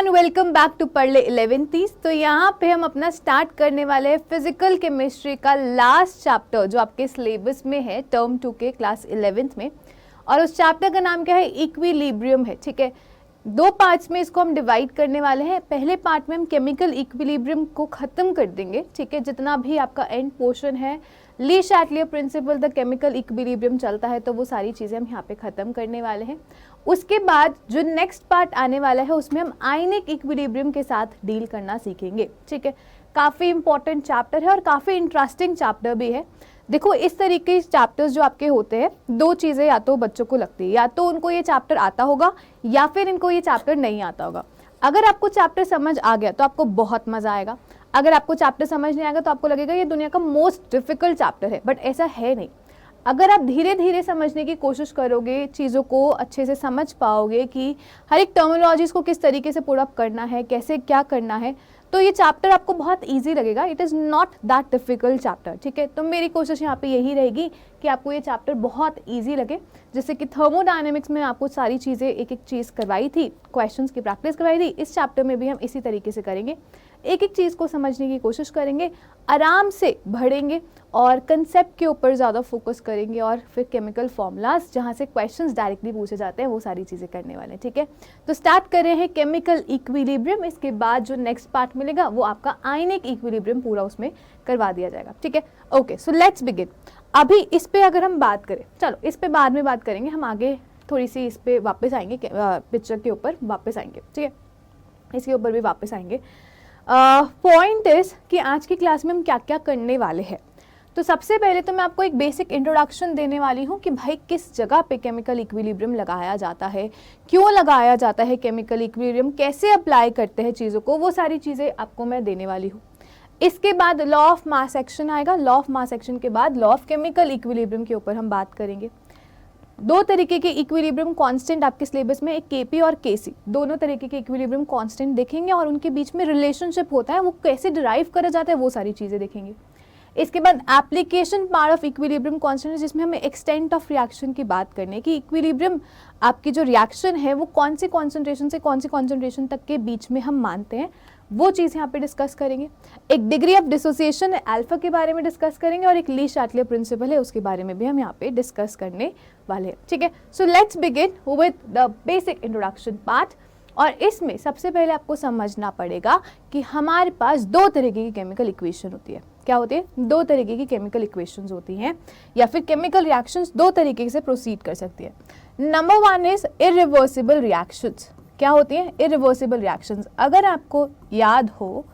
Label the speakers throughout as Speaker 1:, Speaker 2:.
Speaker 1: Everyone, welcome back to पढ़ ले 11th। तो यहाँ पे हम अपना स्टार्ट करने वाले हैं फिजिकल केमिस्ट्री का लास्ट चैप्टर जो आपके सिलेबस में है टर्म 2 के क्लास 11th में। और उस चैप्टर का नाम क्या है? इक्विलिब्रियम है। ठीक है, दो पार्ट्स में इसको हम डिवाइड करने वाले हैं। पहले पार्ट में हम केमिकल इक्विलिब्रियम को ख़त्म कर देंगे। ठीक है, जितना भी आपका एंड पोर्शन है, ली शैटलियर प्रिंसिपल द केमिकल इक्विलिब्रियम चलता है, तो वो सारी चीज़ें हम यहाँ पे ख़त्म करने वाले हैं। उसके बाद जो नेक्स्ट पार्ट आने वाला है उसमें हम आयनिक इक्विलिब्रियम के साथ डील करना सीखेंगे। ठीक है, काफ़ी इंपॉर्टेंट चैप्टर है और काफ़ी इंटरेस्टिंग चैप्टर भी है। देखो, इस तरीके के चैप्टर्स जो आपके होते हैं, दो चीज़ें या तो बच्चों को लगती है, या तो उनको ये चैप्टर आता होगा या फिर इनको ये चैप्टर नहीं आता होगा। अगर आपको चैप्टर समझ आ गया तो आपको बहुत मज़ा आएगा। अगर आपको चैप्टर समझ नहीं आएगा तो आपको लगेगा ये दुनिया का मोस्ट डिफिकल्ट चैप्टर है, बट ऐसा है नहीं। अगर आप धीरे धीरे समझने की कोशिश करोगे, चीज़ों को अच्छे से समझ पाओगे कि हर एक टर्मिनोलॉजीज़ को किस तरीके से पुट अप करना है, कैसे क्या करना है, तो ये चैप्टर आपको बहुत इजी लगेगा। It is not that difficult chapter. ठीक है, तो मेरी कोशिश यहाँ पे यही रहेगी कि आपको ये चैप्टर बहुत इजी लगे। जैसे कि थर्मोडायनेमिक्स में आपको सारी चीज़ें एक एक चीज़ करवाई थी, क्वेश्चंस की प्रैक्टिस करवाई थी, इस चैप्टर में भी हम इसी तरीके से करेंगे। एक एक चीज़ को समझने की कोशिश करेंगे, आराम से बढ़ेंगे और कंसेप्ट के ऊपर ज़्यादा फोकस करेंगे, और फिर केमिकल फॉर्मूलाज जहाँ से क्वेश्चंस डायरेक्टली पूछे जाते हैं वो सारी चीज़ें करने वाले हैं। ठीक है, तो स्टार्ट कर रहे हैं केमिकल इक्विलिब्रियम। इसके बाद जो नेक्स्ट पार्ट मिलेगा वो आपका आयनिक इक्विलिब्रियम पूरा उसमें करवा दिया जाएगा। ठीक है, ओके, सो लेट्स बिगिन। अभी इस पे अगर हम बात करें, चलो इस पे बाद में बात करेंगे, हम आगे थोड़ी सी इस पे वापस आएंगे, पिक्चर के ऊपर वापस आएंगे। ठीक है, इसके ऊपर भी वापस आएंगे। पॉइंट इज कि आज की क्लास में हम क्या क्या करने वाले हैं। तो सबसे पहले तो मैं आपको एक बेसिक इंट्रोडक्शन देने वाली हूँ कि भाई किस जगह पे केमिकल इक्विलिब्रियम लगाया जाता है, क्यों लगाया जाता है केमिकल इक्विलिब्रियम, कैसे अप्लाई करते हैं चीज़ों को, वो सारी चीज़ें आपको मैं देने वाली हूँ। इसके बाद लॉ ऑफ मास एक्शन आएगा। लॉ ऑफ मास एक्शन के बाद लॉ ऑफ केमिकल इक्विलिब्रियम के ऊपर हम बात करेंगे। दो तरीके के इक्विलिब्रियम कांस्टेंट आपके सिलेबस में, एक केपी और केसी, दोनों तरीके के इक्विलिब्रियम कांस्टेंट देखेंगे और उनके बीच में रिलेशनशिप होता है, वो कैसे डिराइव करा जाता है, वो सारी चीज़ें देखेंगे। इसके बाद application part of equilibrium constant, जिसमें हमें एक्सटेंट ऑफ रिएक्शन की बात करनी है कि इक्विलिब्रियम आपकी जो रिएक्शन है वो कौन सी कॉन्सेंट्रेशन से कौन सी कॉन्सेंट्रेशन तक के बीच में हम मानते हैं, वो चीज़ यहाँ पे डिस्कस करेंगे। एक डिग्री ऑफ डिसोसिएशन अल्फा के बारे में डिस्कस करेंगे, और एक ली शैटलियर प्रिंसिपल है उसके बारे में भी हम यहाँ पे डिस्कस करने वाले हैं। ठीक है, so let's begin with the basic introduction part. और इसमें सबसे पहले आपको समझना पड़ेगा कि हमारे पास दो तरीके की केमिकल इक्वेशन होती है। क्या होती है? दो तरीके की केमिकल इक्वेशंस होती हैं, या फिर केमिकल रिएक्शंस दो तरीके से प्रोसीड कर सकती है। Number one is irreversible reactions. क्या होती हैं? Irreversible reactions. अगर आपको याद हो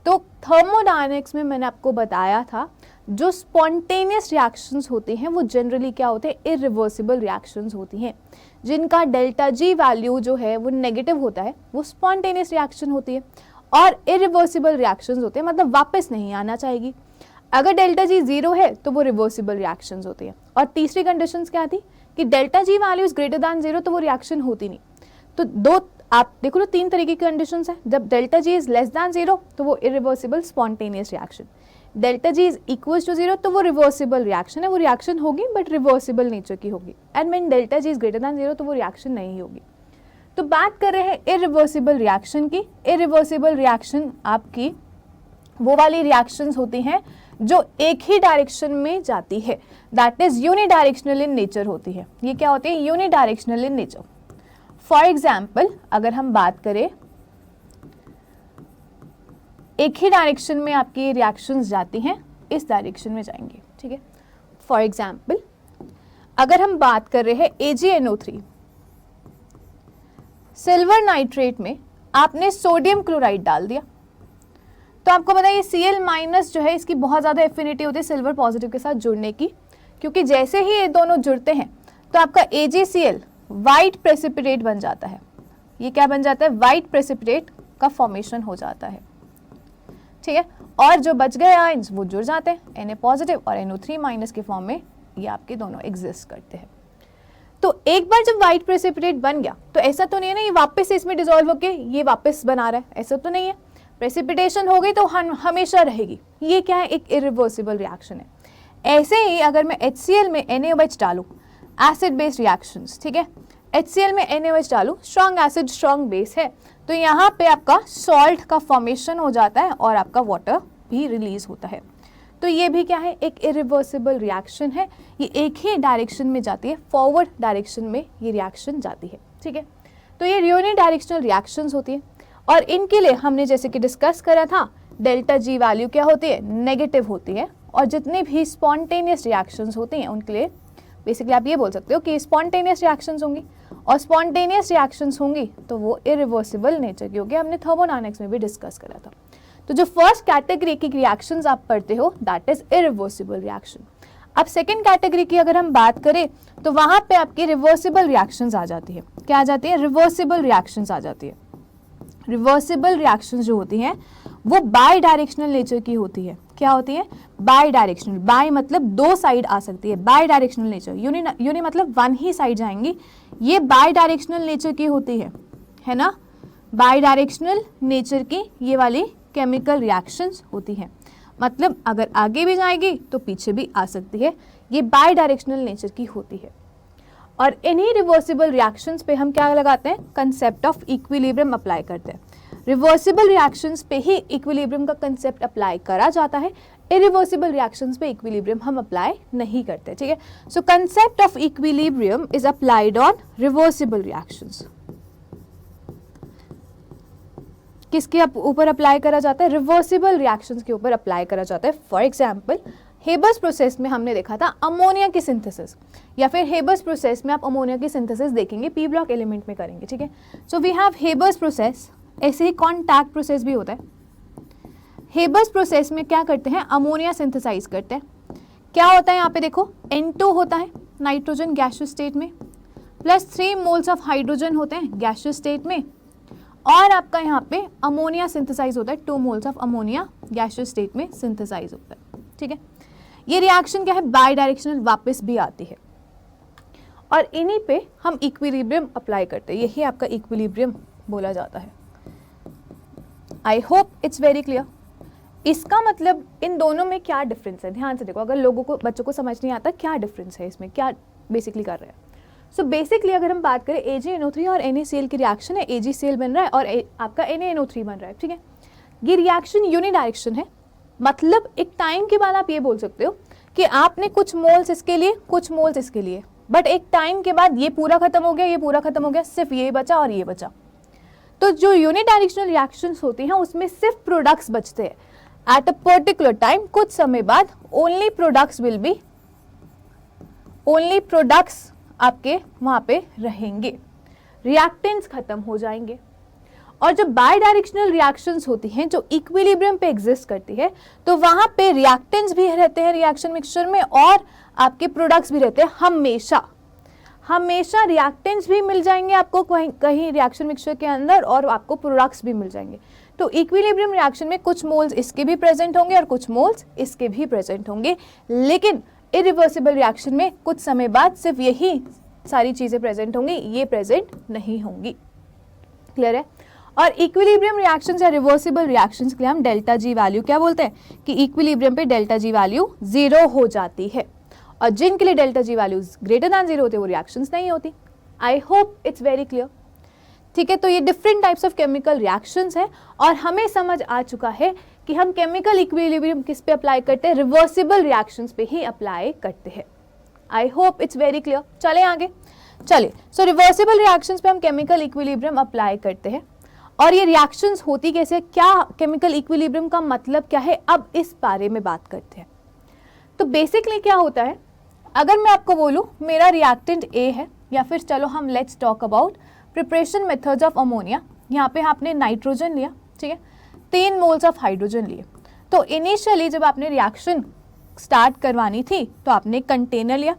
Speaker 1: तो थर्मोडायनेमिक्स में मैंने आपको बताया था, जो स्पॉन्टेनियस रिएक्शंस होती हैं वो जनरली क्या होते हैं? इरिवर्सिबल रिएक्शंस होती हैं। जिनका डेल्टा जी वैल्यू जो है वो नेगेटिव होता है, वो स्पॉन्टेनियस रिएक्शन होती है। और इरिवर्सिबल रिएक्शंस होते हैं, मतलब वापस नहीं आना चाहिए। अगर डेल्टा जी जीरो है तो वो रिवर्सिबल रिएक्शंस होती है। और तीसरी कंडीशन क्या थी कि delta G value is greater then zero, तो वो रिएक्शन होती नहीं। तो दो आप देखो, तो तीन तरीके की कंडीशंस हैं। जब delta G is less than zero तो वो irreversible spontaneous reaction, delta G is equal to zero तो वो रिवर्सिबल रिएक्शन है, वो रिएक्शन होगी बट रिवर्सिबल नेचर की होगी। And when delta G is greater then zero तो वो रिएक्शन नहीं होगी। तो बात कर रहे हैं इरिवर्सिबल रिएक्शन की। इरिवर्सिबल रिएक्शन आपकी वो वाली रिएक्शंस होती हैं जो एक ही डायरेक्शन में जाती है, that is unidirectional in nature होती है। ये क्या होती है? Unidirectional in nature. For example, अगर हम बात करें, एक ही डायरेक्शन में आपकी रिएक्शंस जाती हैं, इस डायरेक्शन में जाएंगे। ठीक है, फॉर एग्जाम्पल अगर हम बात कर रहे हैं AgNO3, सिल्वर नाइट्रेट में आपने सोडियम क्लोराइड डाल दिया, तो आपको पता है ये Cl- जो है, इसकी बहुत ज़्यादा एफिनिटी होती है सिल्वर पॉजिटिव के साथ जुड़ने की, क्योंकि जैसे ही ये दोनों जुड़ते हैं तो आपका AgCl वाइट प्रेसिपिटेट बन जाता है। ये क्या बन जाता है? वाइट प्रेसिपिटेट का फॉर्मेशन हो जाता है। ठीक है, और जो बच गए आयंस वो जुड़ जाते हैं Na पॉजिटिव और NO3- के फॉर्म में, ये आपके दोनों एग्जिस्ट करते हैं। तो एक बार जब वाइट प्रेसिपिटेट बन गया तो ऐसा तो नहीं है ना ये वापस से इसमें डिसॉल्व होके ये वापस बना रहा है, ऐसा तो नहीं है। प्रेसिपिटेशन हो गई तो हमेशा रहेगी। ये क्या है? एक इरिवर्सिबल रिएक्शन है। ऐसे ही अगर मैं HCl में NaOH डालूं, एसिड बेस रिएक्शंस, ठीक है, HCl में NaOH डालूं, स्ट्रॉन्ग एसिड स्ट्रॉन्ग बेस है, तो यहाँ पे आपका सॉल्ट का फॉर्मेशन हो जाता है और आपका वाटर भी रिलीज होता है। तो ये भी क्या है, एक इरिवर्सिबल रिएक्शन है, ये एक ही डायरेक्शन में जाती है, फॉरवर्ड डायरेक्शन में ये रिएक्शन जाती है, ठीक है। तो ये यूनिडायरेक्शनल रिएक्शंस होती है और इनके लिए हमने जैसे कि डिस्कस करा था, डेल्टा जी वैल्यू क्या होती है, नेगेटिव होती है। और जितने भी स्पॉन्टेनियस रिएक्शंस होती हैं उनके लिए बेसिकली आप ये बोल सकते हो कि स्पॉन्टेनियस रिएक्शंस होंगी, और स्पॉन्टेनियस रिएक्शंस होंगी तो वो इरिवर्सिबल नेचर की होगी। हमने थर्मोडायनेमिक्स में भी डिस्कस करा था। तो जो फर्स्ट कैटेगरी की रिएक्शंस आप पढ़ते हो दैट इज इरिवर्सिबल रिएक्शन। अब सेकेंड कैटेगरी की अगर हम बात करें तो वहां पे आपकी रिवर्सिबल रिएक्शंस आ जाती है। क्या आ जाती है, रिवर्सिबल रिएक्शंस आ जाती है। रिवर्सिबल रिएक्शंस जो होती हैं वो बाई डायरेक्शनल नेचर की होती है। क्या होती है, बाई डायरेक्शनल। बाई मतलब दो साइड आ सकती है, बाई डायरेक्शनल नेचर। यूनि मतलब वन ही साइड जाएंगी, ये बाई डायरेक्शनल नेचर की होती है ना। बाई डायरेक्शनल नेचर की ये वाली केमिकल रिएक्शंस होती हैं, मतलब अगर आगे भी जाएगी तो पीछे भी आ सकती है, ये बाई डायरेक्शनल नेचर की होती है। और इन्हीं रिवर्सिबल रिएक्शंस पे हम क्या लगाते हैं, कंसेप्ट ऑफ इक्विलिब्रियम अप्लाई करते हैं। रिवर्सिबल रिएक्शंस पे ही इक्विलिब्रियम का कंसेप्ट अप्लाई करा जाता है, इरिवर्सिबल रिएक्शंस पे इक्विलिब्रियम हम अप्लाई नहीं करते, ठीक है। सो concept of equilibrium is applied on reversible reactions. किसके ऊपर अप्लाई करा जाता है, रिवर्सिबल रिएक्शंस के ऊपर अप्लाई करा जाता है। फॉर एग्जाम्पल हेबर्स प्रोसेस में हमने देखा था अमोनिया की सिंथेसिस, या फिर हेबर्स प्रोसेस में आप अमोनिया की सिंथेसिस देखेंगे, पी ब्लॉक एलिमेंट में करेंगे, ठीक है। So we have Haber's process, ऐसे ही कॉन्टैक्ट प्रोसेस भी होता है। हेबर्स प्रोसेस में क्या करते हैं, अमोनिया सिंथेसाइज करते हैं। क्या होता है यहाँ पे देखो, N2 होता है नाइट्रोजन गैसियस स्टेट में, प्लस 3 मोल्स ऑफ हाइड्रोजन होते हैं गैसियस स्टेट में, और आपका यहाँ पे अमोनिया सिंथेसाइज होता है, 2 moles of ammonia gaseous state में सिंथेसाइज होता है, ठीक है। ये रिएक्शन क्या है, बाई डायरेक्शनल वापस भी आती है, और इन्हीं पे हम इक्विलिब्रियम अप्लाई करते हैं। यही आपका इक्विलिब्रियम बोला जाता है। I hope it's very clear. इसका मतलब इन दोनों में क्या डिफरेंस है, ध्यान से देखो, अगर लोगों को, बच्चों को समझ नहीं आता क्या डिफरेंस है इसमें, क्या बेसिकली कर रहे हैं। सो बेसिकली अगर हम बात करें AgNO3 और NaCl की रिएक्शन है, AgCl बन रहा है और आपका NaNO3 बन रहा है, ठीक है। ये रिएक्शन यूनिडायरेक्शन है, मतलब एक टाइम के बाद आप ये बोल सकते हो कि आपने कुछ मोल्स इसके लिए, कुछ मोल्स इसके लिए, बट एक टाइम के बाद ये पूरा खत्म हो गया, ये पूरा खत्म हो गया, सिर्फ ये बचा और ये बचा। तो जो यूनिडायरेक्शनल रिएक्शंस होती हैं उसमें सिर्फ प्रोडक्ट्स बचते हैं एट अ पर्टिकुलर टाइम। कुछ समय बाद ओनली प्रोडक्ट्स आपके वहां पे रहेंगे, रिएक्टेंट्स खत्म हो जाएंगे। और जो बाई डायरेक्शनल रिएक्शंस होती हैं जो इक्विलिब्रियम पे एग्जिस्ट करती है, तो वहां पे रिएक्टेंट्स भी रहते हैं रिएक्शन मिक्सचर में और आपके प्रोडक्ट्स भी रहते हैं। हमेशा रिएक्टेंट्स भी मिल जाएंगे आपको कहीं रिएक्शन मिक्सचर के अंदर, और आपको प्रोडक्ट्स भी मिल जाएंगे। तो इक्विलिब्रियम रिएक्शन में कुछ मोल्स इसके भी प्रेजेंट होंगे और कुछ मोल्स इसके भी प्रेजेंट होंगे, लेकिन इरिवर्सिबल रिएक्शन में कुछ समय बाद सिर्फ यही सारी चीजें प्रेजेंट होंगी, ये प्रेजेंट नहीं होंगी। क्लियर है। और इक्विलिब्रियम रिएक्शंस या रिवर्सिबल रिएक्शंस के लिए हम डेल्टा जी वैल्यू क्या बोलते हैं कि इक्विलिब्रियम पे डेल्टा जी वैल्यू 0 हो जाती है, और जिनके लिए delta G values greater than 0 होते हैं वो रिएक्शंस नहीं होती। I hope it's very clear, ठीक है। तो ये different types of chemical reactions है, और हमें समझ आ चुका है कि हम केमिकल इक्विलिब्रियम किस पे अप्लाई करते हैं, रिवर्सिबल रिएक्शंस पे ही अप्लाई करते हैं। I hope it's very clear. चले आगे, चलिए। सो रिवर्सिबल रिएक्शंस पे हम केमिकल इक्विलिब्रियम अप्लाई करते हैं, और ये रिएक्शंस होती कैसे, क्या केमिकल इक्विलिब्रियम का मतलब क्या है, अब इस बारे में बात करते हैं। तो बेसिकली क्या होता है, अगर मैं आपको बोलूं मेरा रिएक्टेंट A है, या फिर चलो हम let's talk about preparation methods of ammonia. यहाँ पे आपने नाइट्रोजन लिया, ठीक है, 3 मोल्स ऑफ हाइड्रोजन लिए। तो इनिशियली जब आपने रिएक्शन स्टार्ट करवानी थी तो आपने कंटेनर लिया,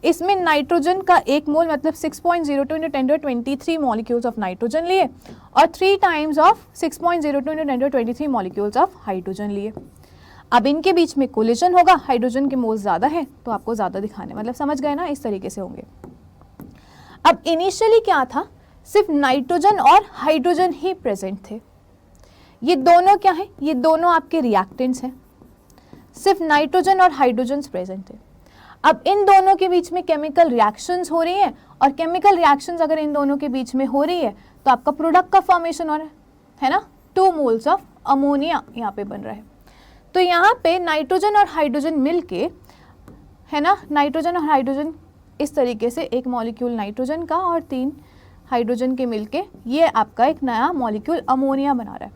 Speaker 1: इसमें नाइट्रोजन का 1 मोल मतलब 6.02 × 10⁻23 मॉलिक्यूल्स ऑफ नाइट्रोजन लिए, और 3 times of 6.02 × 10⁻23 molecules of hydrogen लिए। अब इनके बीच में कोलिजन होगा, हाइड्रोजन के मोल्स ज़्यादा है तो आपको ज़्यादा दिखाने, मतलब समझ गए ना, इस तरीके से होंगे। अब इनिशियली क्या था, सिर्फ नाइट्रोजन और हाइड्रोजन ही प्रेजेंट थे। ये दोनों क्या है, ये दोनों आपके रिएक्टेंट्स हैं, सिर्फ नाइट्रोजन और हाइड्रोजन प्रेजेंट है। अब इन दोनों के बीच में केमिकल रिएक्शंस हो रही हैं, और केमिकल रिएक्शंस अगर इन दोनों के बीच में हो रही है तो आपका प्रोडक्ट का फॉर्मेशन हो रहा है ना, 2 मोल्स ऑफ अमोनिया यहाँ पे बन रहा है। तो यहाँ पे नाइट्रोजन और हाइड्रोजन मिलके, है ना, नाइट्रोजन और हाइड्रोजन इस तरीके से एक मॉलिक्यूल नाइट्रोजन का और 3 हाइड्रोजन के मिलके ये आपका एक नया मॉलिक्यूल अमोनिया बना रहा है।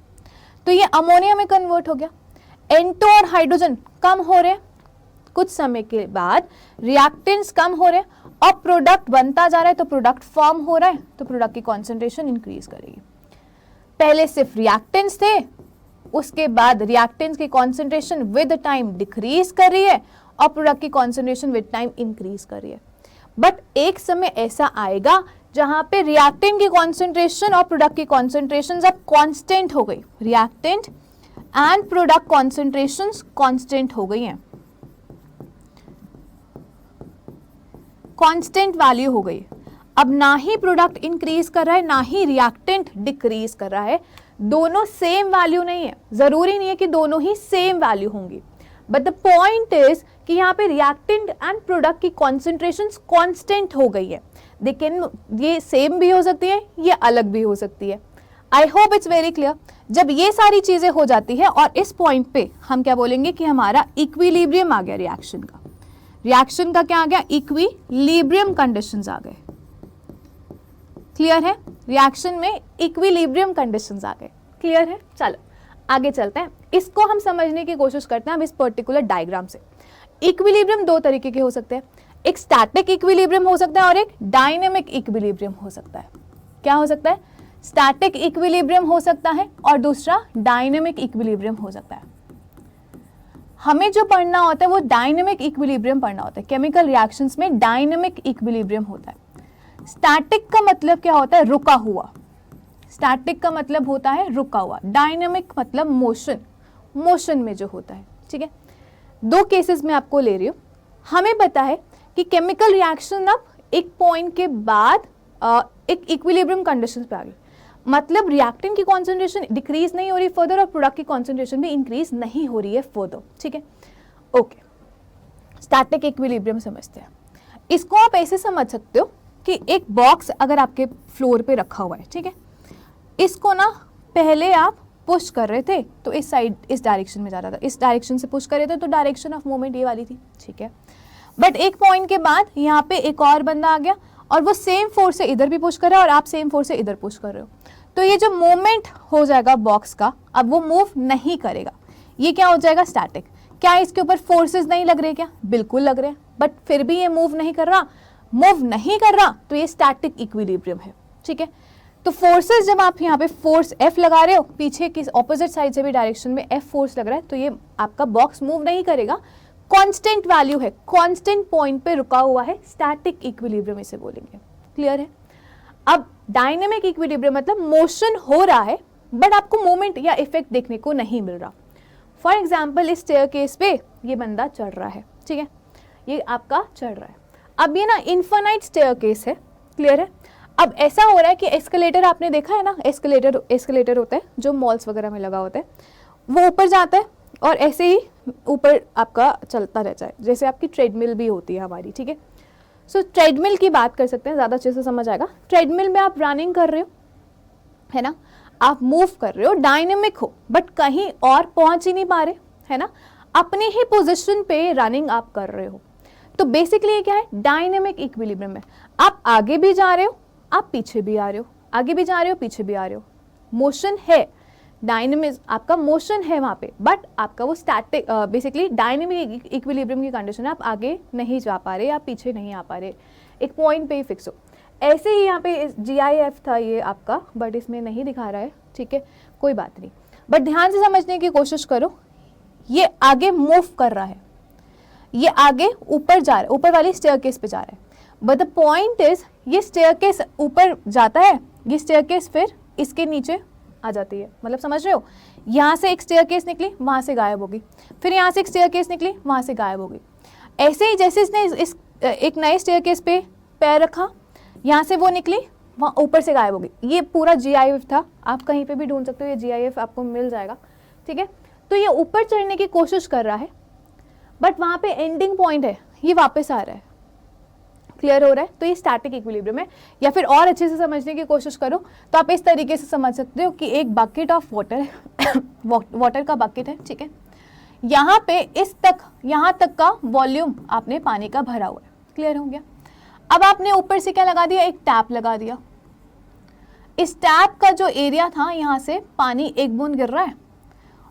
Speaker 1: तो ये अमोनिया में कन्वर्ट हो गया। N2 और हाइड्रोजन कम हो रहे हैं, कुछ समय के बाद रिएक्टेंट्स कम हो रहे हैं और प्रोडक्ट बनता जा रहा है, तो प्रोडक्ट फॉर्म हो रहा है, तो प्रोडक्ट की कॉन्सेंट्रेशन इंक्रीज करेगी। पहले सिर्फ रिएक्टेंट्स थे, उसके बाद रिएक्टेंट्स की कॉन्सेंट्रेशन विद टाइम डिक्रीज कर रही है और प्रोडक्ट की कॉन्सेंट्रेशन विद टाइम इंक्रीज कर रही है। बट एक समय ऐसा आएगा जहां पे रिएक्टेंट की कॉन्सेंट्रेशन और प्रोडक्ट की कॉन्सेंट्रेशन अब कांस्टेंट हो गई, reactant and product concentrations constant हो गई हैं, कांस्टेंट वैल्यू हो गई। अब ना ही प्रोडक्ट इंक्रीज कर रहा है ना ही रिएक्टेंट डिक्रीज कर रहा है, दोनों सेम वैल्यू नहीं है। जरूरी नहीं है कि दोनों ही सेम वैल्यू होंगी, बट द पॉइंट इज कि यहाँ पे रिएक्टेंट एंड प्रोडक्ट की कॉन्सेंट्रेशंस कांस्टेंट हो गई है। लेकिन ये सेम भी हो सकती है, ये अलग भी हो सकती है। I hope it's very clear. जब ये सारी चीजें हो जाती है और इस पॉइंट पे हम क्या बोलेंगे कि हमारा इक्विलिब्रियम आ गया रिएक्शन का। रिएक्शन का क्या आ गया? इक्विलिब्रियम कंडीशंस आ गए। क्लियर है? रिएक्शन में इक्विलिब्रियम कंडीशंस आ गए। क्लियर है? चलो आगे चलते हैं, इसको हम समझने की कोशिश करते हैं अब इस पर्टिकुलर डायग्राम से। इक्विलिब्रियम 2 तरीके के हो सकते हैं, एक स्टैटिक इक्विलिब्रियम हो सकता है और एक डायनेमिक इक्विलिब्रियम हो सकता है। क्या हो सकता है? स्टैटिक इक्विलिब्रियम हो सकता है और दूसरा डायनेमिक इक्विलिब्रियम हो सकता है। हमें जो पढ़ना होता है वो डायनेमिक इक्विलिब्रियम पढ़ना होता है। केमिकल रिएक्शंस में डायनेमिक इक्विलिब्रियम होता है। स्टैटिक का मतलब क्या होता है? रुका हुआ। स्टैटिक का मतलब होता है रुका हुआ, डायनेमिक मतलब मोशन, मोशन में जो होता है। ठीक है, 2 केसेस में आपको ले रही हूँ। हमें पता है कि केमिकल रिएक्शन अब एक पॉइंट के बाद एक इक्विलिब्रियम कंडीशन पे आ गई, मतलब रिएक्टेंट की कॉन्सेंट्रेशन डिक्रीज नहीं हो रही फर्दर और प्रोडक्ट की कॉन्सेंट्रेशन भी इंक्रीज नहीं हो रही है फर्दर। ठीक है, ओके, स्टैटिक इक्विलिब्रियम समझते हैं। इसको आप ऐसे समझ सकते हो कि एक बॉक्स अगर आपके फ्लोर पे रखा हुआ है, ठीक है, इसको ना पहले आप पुश कर रहे थे तो इस साइड इस डायरेक्शन में जा रहा था, इस डायरेक्शन से पुश कर रहे थे तो डायरेक्शन ऑफ मूवमेंट ये वाली थी। ठीक है, बट एक पॉइंट के बाद यहाँ पे एक और बंदा आ गया और वो सेम फोर्स से इधर भी पुश कर रहा है और आप सेम फोर्स से इधर पुश कर रहे हो, तो ये जो मूवमेंट हो जाएगा बॉक्स का, अब वो मूव नहीं करेगा। ये क्या हो जाएगा? स्टैटिक। क्या इसके ऊपर फोर्सेस नहीं लग रहे? क्या बिल्कुल लग रहे हैं, बट फिर भी ये मूव नहीं कर रहा। मूव नहीं कर रहा तो ये स्टैटिक इक्विलिब्रियम है। ठीक है, तो फोर्सेस जब आप यहाँ पे फोर्स F लगा रहे हो, पीछे की ऑपोजिट साइड से भी डायरेक्शन में F फोर्स लग रहा है, तो ये आपका बॉक्स मूव नहीं करेगा, कांस्टेंट वैल्यू है, कांस्टेंट पॉइंट पे रुका हुआ है, स्टैटिक इक्विलिब्रियम इसे बोलेंगे। क्लियर है? अब डायनेमिक इक्विलिब्रियम मतलब मोशन हो रहा है बट आपको मूवमेंट या इफेक्ट देखने को नहीं मिल रहा। फॉर एग्जाम्पल इस स्टेयरकेस पे ये बंदा चढ़ रहा है, ठीक है, ये आपका चढ़ रहा है। अब ये ना इनफाइनाइट स्टेयरकेस है। क्लियर है? अब ऐसा हो रहा है कि एस्केलेटर आपने देखा है ना, एस्केलेटर होता है जो मॉल्स वगैरह में लगा होता है, वो ऊपर जाता है और ऐसे ही ऊपर आपका चलता रहता है, जैसे आपकी ट्रेडमिल भी होती है हमारी। ठीक है, सो ट्रेडमिल की बात कर सकते हैं, ज़्यादा अच्छे से समझ आएगा। ट्रेडमिल में आप रनिंग कर रहे हो, है ना, आप मूव कर रहे हो, डायनेमिक हो, बट कहीं और पहुंच ही नहीं पा रहे, है ना, अपने ही पोजीशन पे रनिंग आप कर रहे हो। तो बेसिकली ये क्या है? डायनेमिक इक्विलिब्रियम है। आप आगे भी जा रहे हो, आप पीछे भी आ रहे हो, आगे भी जा रहे हो, पीछे भी आ रहे हो, मोशन है, डायनेमिक आपका मोशन है वहाँ पे, बट आपका वो स्टैटिक बेसिकली डायनेमिक इक्विलिब्रियम की कंडीशन है, आप आगे नहीं जा पा रहे, आप पीछे नहीं आ पा रहे, एक पॉइंट पे ही फिक्स हो। ऐसे ही यहाँ पे GIF था ये आपका, बट इसमें नहीं दिखा रहा है। ठीक है, कोई बात नहीं, बट ध्यान से समझने की कोशिश करो। ये आगे मूव कर रहा है, ये आगे ऊपर जा रहा है, ऊपर वाली स्टेयरकेस पे जा रहा है, बट द पॉइंट इज ये स्टेयरकेस ऊपर जाता है, ये स्टेयरकेस फिर इसके नीचे आ जाती है। मतलब समझ रहे हो? यहाँ से एक स्टेयरकेस निकली, वहाँ से गायब होगी, फिर यहाँ से एक स्टेयरकेस निकली, वहाँ से गायब होगी। ऐसे ही जैसे इसने इस एक नए स्टेयरकेस पे पैर रखा, यहाँ से वो निकली, वहाँ ऊपर से गायब होगी। ये पूरा GIF था, आप कहीं पे भी ढूंढ सकते हो, ये GIF आपको मिल जाएगा। ठीक है, तो ये ऊपर चढ़ने की कोशिश कर रहा है, बट वहाँ पे एंडिंग पॉइंट है, ये वापस आ रहा है, क्लियर हो रहा है? तो ये स्टैटिक इक्विलिब्रियम है। या फिर और अच्छे से समझने की कोशिश करो तो आप इस तरीके से समझ सकते हो कि एक बकेट ऑफ वाटर है वाटर का बकेट है, ठीक है, यहाँ पे यहाँ तक का वॉल्यूम आपने पानी का भरा हुआ है, क्लियर हो गया। अब आपने ऊपर से क्या लगा दिया, एक टैप लगा दिया। इस टैप का जो एरिया था, यहाँ से पानी एक बूंद गिर रहा है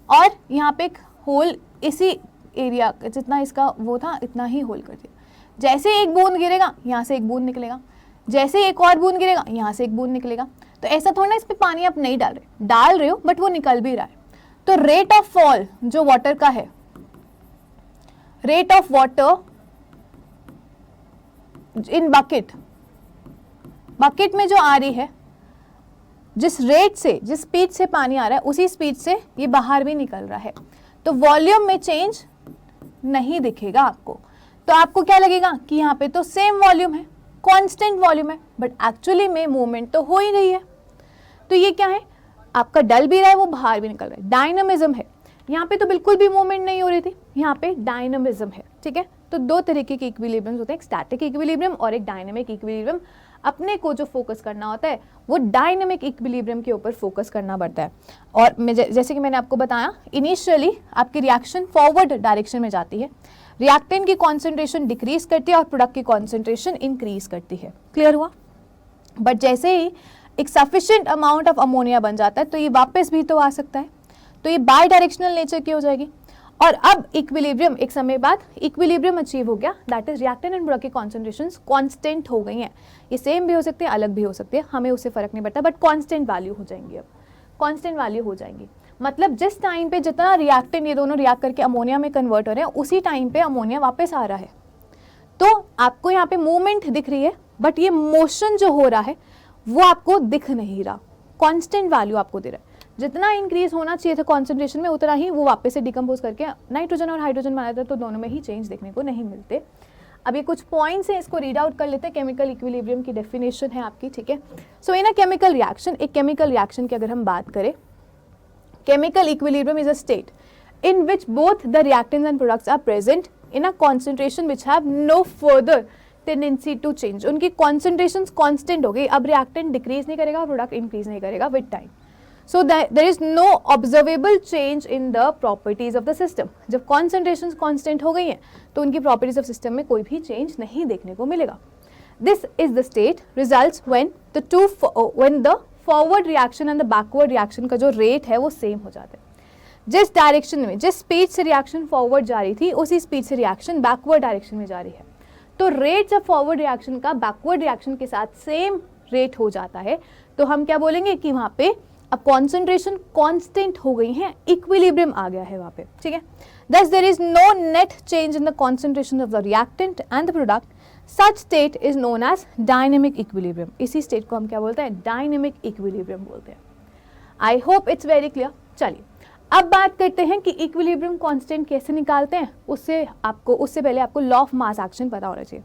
Speaker 1: और यहाँ पे एक होल, इसी एरिया जितना इसका वो था इतना ही होल कर दिया। जैसे एक बूंद गिरेगा यहाँ से एक बूंद निकलेगा, जैसे एक और बूंद गिरेगा यहाँ से एक बूंद निकलेगा। तो ऐसा थोड़ा ना इस पे पानी आप नहीं डाल रहे हो बट वो निकल भी रहा है। तो रेट ऑफ फॉल जो वाटर का है, rate of water in bucket में जो आ रही है, जिस रेट से, जिस स्पीड से पानी आ रहा है उसी स्पीड से ये बाहर भी निकल रहा है। तो वॉल्यूम में चेंज नहीं दिखेगा आपको। तो आपको क्या लगेगा कि यहाँ पे तो सेम वॉल्यूम है, कांस्टेंट वॉल्यूम है, बट एक्चुअली में मूवमेंट तो हो ही रही है। तो ये क्या है, आपका डल भी रहा है, वो बाहर भी निकल रहा है, डायनामिज्म है। यहाँ पे तो बिल्कुल भी मूवमेंट नहीं हो रही थी, यहाँ पे डायनामिज्म है, ठीक है। तो दो तरीके के इक्विलिब्रियम्स होते हैं, एक स्टैटिक इक्विलिब्रियम और एक डायनामिक इक्विलिब्रियम। अपने को जो फोकस करना होता है वो डायनामिक इक्विलिब्रियम के ऊपर फोकस करना पड़ता है। और जैसे कि मैंने आपको बताया, इनिशियली आपकी रिएक्शन फॉरवर्ड डायरेक्शन में जाती है, रिएक्टेंट की कॉन्सेंट्रेशन डिक्रीज करती है और प्रोडक्ट की कॉन्सेंट्रेशन इंक्रीज करती है, क्लियर हुआ। बट जैसे ही एक सफिशिएंट अमाउंट ऑफ अमोनिया बन जाता है तो ये वापस भी तो आ सकता है, तो ये बाय डायरेक्शनल नेचर की हो जाएगी। और अब इक्विलिब्रियम, एक समय बाद इक्विलिब्रियम अचीव हो गया, that is reactant and product की कॉन्सेंट्रेशंस कांस्टेंट हो गई हैं। ये सेम भी हो सकते हैं, अलग भी हो सकते हैं, हमें उससे फर्क नहीं पड़ता, बट कांस्टेंट वैल्यू हो जाएंगी। अब कांस्टेंट वैल्यू हो जाएंगी मतलब जिस टाइम पे जितना रिएक्टेंट ये दोनों रिएक्ट करके अमोनिया में कन्वर्ट हो रहे हैं, उसी टाइम पे अमोनिया वापस आ रहा है। तो आपको यहाँ पे मूवमेंट दिख रही है, बट ये मोशन जो हो रहा है वो आपको दिख नहीं रहा, कांस्टेंट वैल्यू आपको दे रहा है। जितना इंक्रीज होना चाहिए था कॉन्सेंट्रेशन में, उतना ही वो वापस से डिकम्पोज करके नाइट्रोजन और हाइड्रोजन बनाता है, तो दोनों में ही चेंज देखने को नहीं मिलते। अब ये कुछ पॉइंट्स हैं, इसको रीड आउट कर लेते हैं। केमिकल इक्विलिब्रियम की डेफिनेशन है आपकी, ठीक है। So in a chemical reaction, एक केमिकल रिएक्शन की अगर हम बात करें, chemical equilibrium is a state in which both the reactants and products are present in a concentration which have no further tendency to change. उनकी concentration constant हो गई, अब रिएक्टेंट डिक्रीज नहीं करेगा, प्रोडक्ट इंक्रीज नहीं करेगा with time. So there is no observable change in the properties of the system. जब concentrations constant हो गई हैं तो उनकी properties of system में कोई भी change नहीं देखने को मिलेगा। This is the state results when the forward reaction and the backward reaction का जो rate है वो same हो जाता है। जिस डायरेक्शन में, जिस स्पीड से रिएक्शन फॉरवर्ड जा रही थी, उसी स्पीड से रिएक्शन बैकवर्ड डायरेक्शन में जा रही है। तो रेट जब फॉरवर्ड रिएक्शन का बैकवर्ड रिएक्शन के साथ सेम रेट हो जाता है तो हम क्या बोलेंगे कि वहाँ पे अब कॉन्सेंट्रेशन कांस्टेंट हो गई है, इक्विलिब्रियम आ गया है वहाँ पे, ठीक है। Thus there is no net change in the concentration of the reactant and the product. Such state is known as dynamic equilibrium. इसी स्टेट को हम क्या बोलते हैं, डायनेमिक इक्विलिब्रियम बोलते हैं। I hope it's very clear. चलिए अब बात करते हैं कि इक्विलिब्रियम कांस्टेंट कैसे निकालते हैं। उससे पहले आपको लॉ ऑफ मास एक्शन पता होना चाहिए।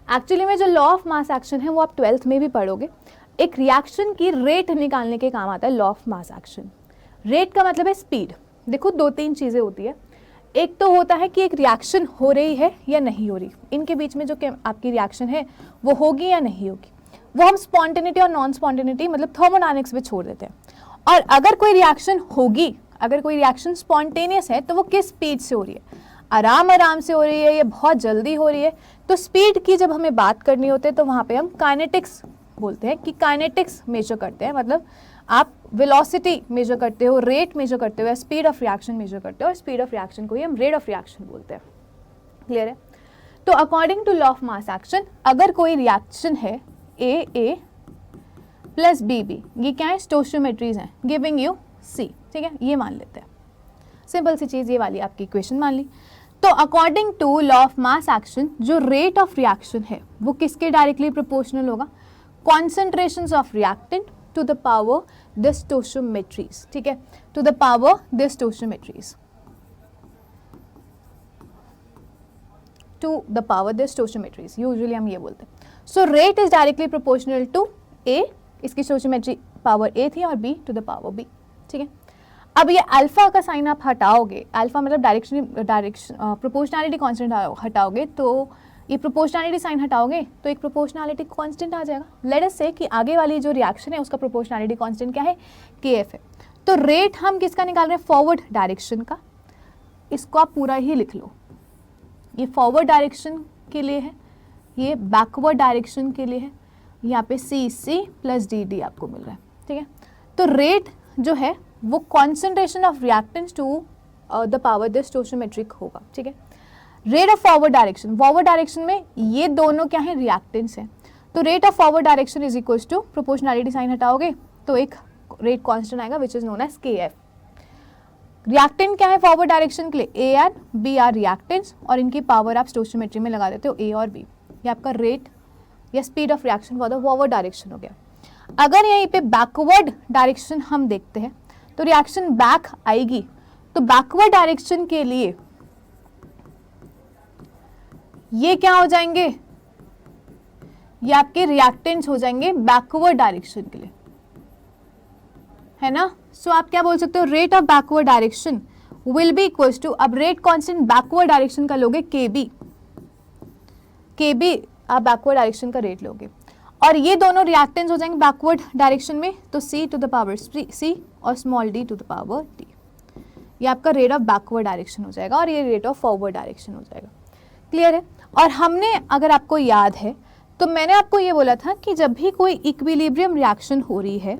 Speaker 1: एक्चुअली में जो लॉ ऑफ मास एक्शन है वो आप 12th में भी पढ़ोगे। एक रिएक्शन की रेट निकालने के काम आता है law of mass action. Rate का मतलब है स्पीड। देखो दो तीन चीज़ें होती है, एक तो होता है कि एक रिएक्शन हो रही है या नहीं हो रही, इनके बीच में जो आपकी रिएक्शन है वो होगी या नहीं होगी, वो हम स्पॉन्टेनिटी और नॉन स्पॉन्टेनिटी मतलब थर्मोडायनेमिक्स में छोड़ देते हैं। और अगर कोई रिएक्शन होगी, अगर कोई रिएक्शन स्पॉन्टेनियस है तो वो किस स्पीड से हो रही है, आराम आराम से हो रही है या बहुत जल्दी हो रही है। तो स्पीड की जब हमें बात करनी होती है तो वहाँ पे हम काइनेटिक्स बोलते हैं कि काइनेटिक्स मेजर करते हैं, मतलब आप वेलोसिटी मेजर करते हो, रेट मेजर करते हो या स्पीड ऑफ रिएक्शन मेजर करते हो, और स्पीड ऑफ रिएक्शन को ही हम रेट ऑफ रिएक्शन बोलते हैं। क्लियर है? तो according to law of mass action, अगर कोई रिएक्शन है ए प्लस बी, ये क्या है, स्टोशियोमेट्रीज हैं, गिविंग यू सी, ठीक है, ये मान लेते हैं। सिंपल सी चीज़, ये वाली आपकी इक्वेशन मान ली। तो according to law of mass action जो रेट ऑफ रिएक्शन है वो किसके डायरेक्टली प्रोपोर्शनल होगा, concentrations of reactant to the power the stoichiometries, ठीक है, to the power the stoichiometries, to the power the stoichiometries, usually हम ये बोलते हैं। So rate is directly proportional to A, इसकी स्टोइचियोमेट्री पावर ए थी, और B to the power B, ठीक है। अब ये अल्फा का साइन आप हटाओगे, अल्फा मतलब डायरेक्शन प्रोपोर्शनैलिटी कांस्टेंट हटाओगे, तो ये प्रोपोर्शनैलिटी साइन हटाओगे तो एक प्रोपोर्शनैलिटी कांस्टेंट आ जाएगा। लेट अस से कि आगे वाली जो रिएक्शन है उसका प्रोपोर्शनैलिटी कांस्टेंट क्या है, KF है। तो रेट हम किसका निकाल रहे हैं, फॉरवर्ड डायरेक्शन का। इसको आप पूरा ही लिख लो, ये फॉरवर्ड डायरेक्शन के लिए है, ये बैकवर्ड डायरेक्शन के लिए है। यहाँ पे CC प्लस DD आपको मिल रहा है, ठीक है। तो रेट जो है वो concentration of reactants to the power the stoichiometric होगा, ठीक है। रेट ऑफ फॉरवर्ड डायरेक्शन में ये दोनों क्या है, रिएक्टेंस हैं। तो rate of forward direction is equals to, proportionality sign हटाओगे तो एक रेट कांस्टेंट आएगा which is known as KF। Reactant क्या है फॉरवर्ड डायरेक्शन के लिए, A and B are reactants, और इनकी पावर आप स्टोइचियोमेट्री में लगा देते हो A और B। ये आपका रेट या speed of reaction for the forward direction हो गया। अगर यहीं पे बैकवर्ड डायरेक्शन हम देखते हैं तो रिएक्शन बैक आएगी, तो बैकवर्ड डायरेक्शन के लिए ये क्या हो जाएंगे, ये आपके रिएक्टेंट्स हो जाएंगे बैकवर्ड डायरेक्शन के लिए, है ना। सो आप क्या बोल सकते हो, rate of backward direction will be equals to, अब रेट कांस्टेंट बैकवर्ड डायरेक्शन का लोगे KB आप बैकवर्ड डायरेक्शन का रेट लोगे, और ये दोनों रिएक्टेंट्स हो जाएंगे बैकवर्ड डायरेक्शन में, तो C to the power C और small d to the power D। ये आपका रेट ऑफ बैकवर्ड डायरेक्शन हो जाएगा और ये रेट ऑफ फॉरवर्ड डायरेक्शन हो जाएगा। क्लियर है। और हमने, अगर आपको याद है तो मैंने आपको ये बोला था कि जब भी कोई इक्विलिब्रियम रिएक्शन हो रही है,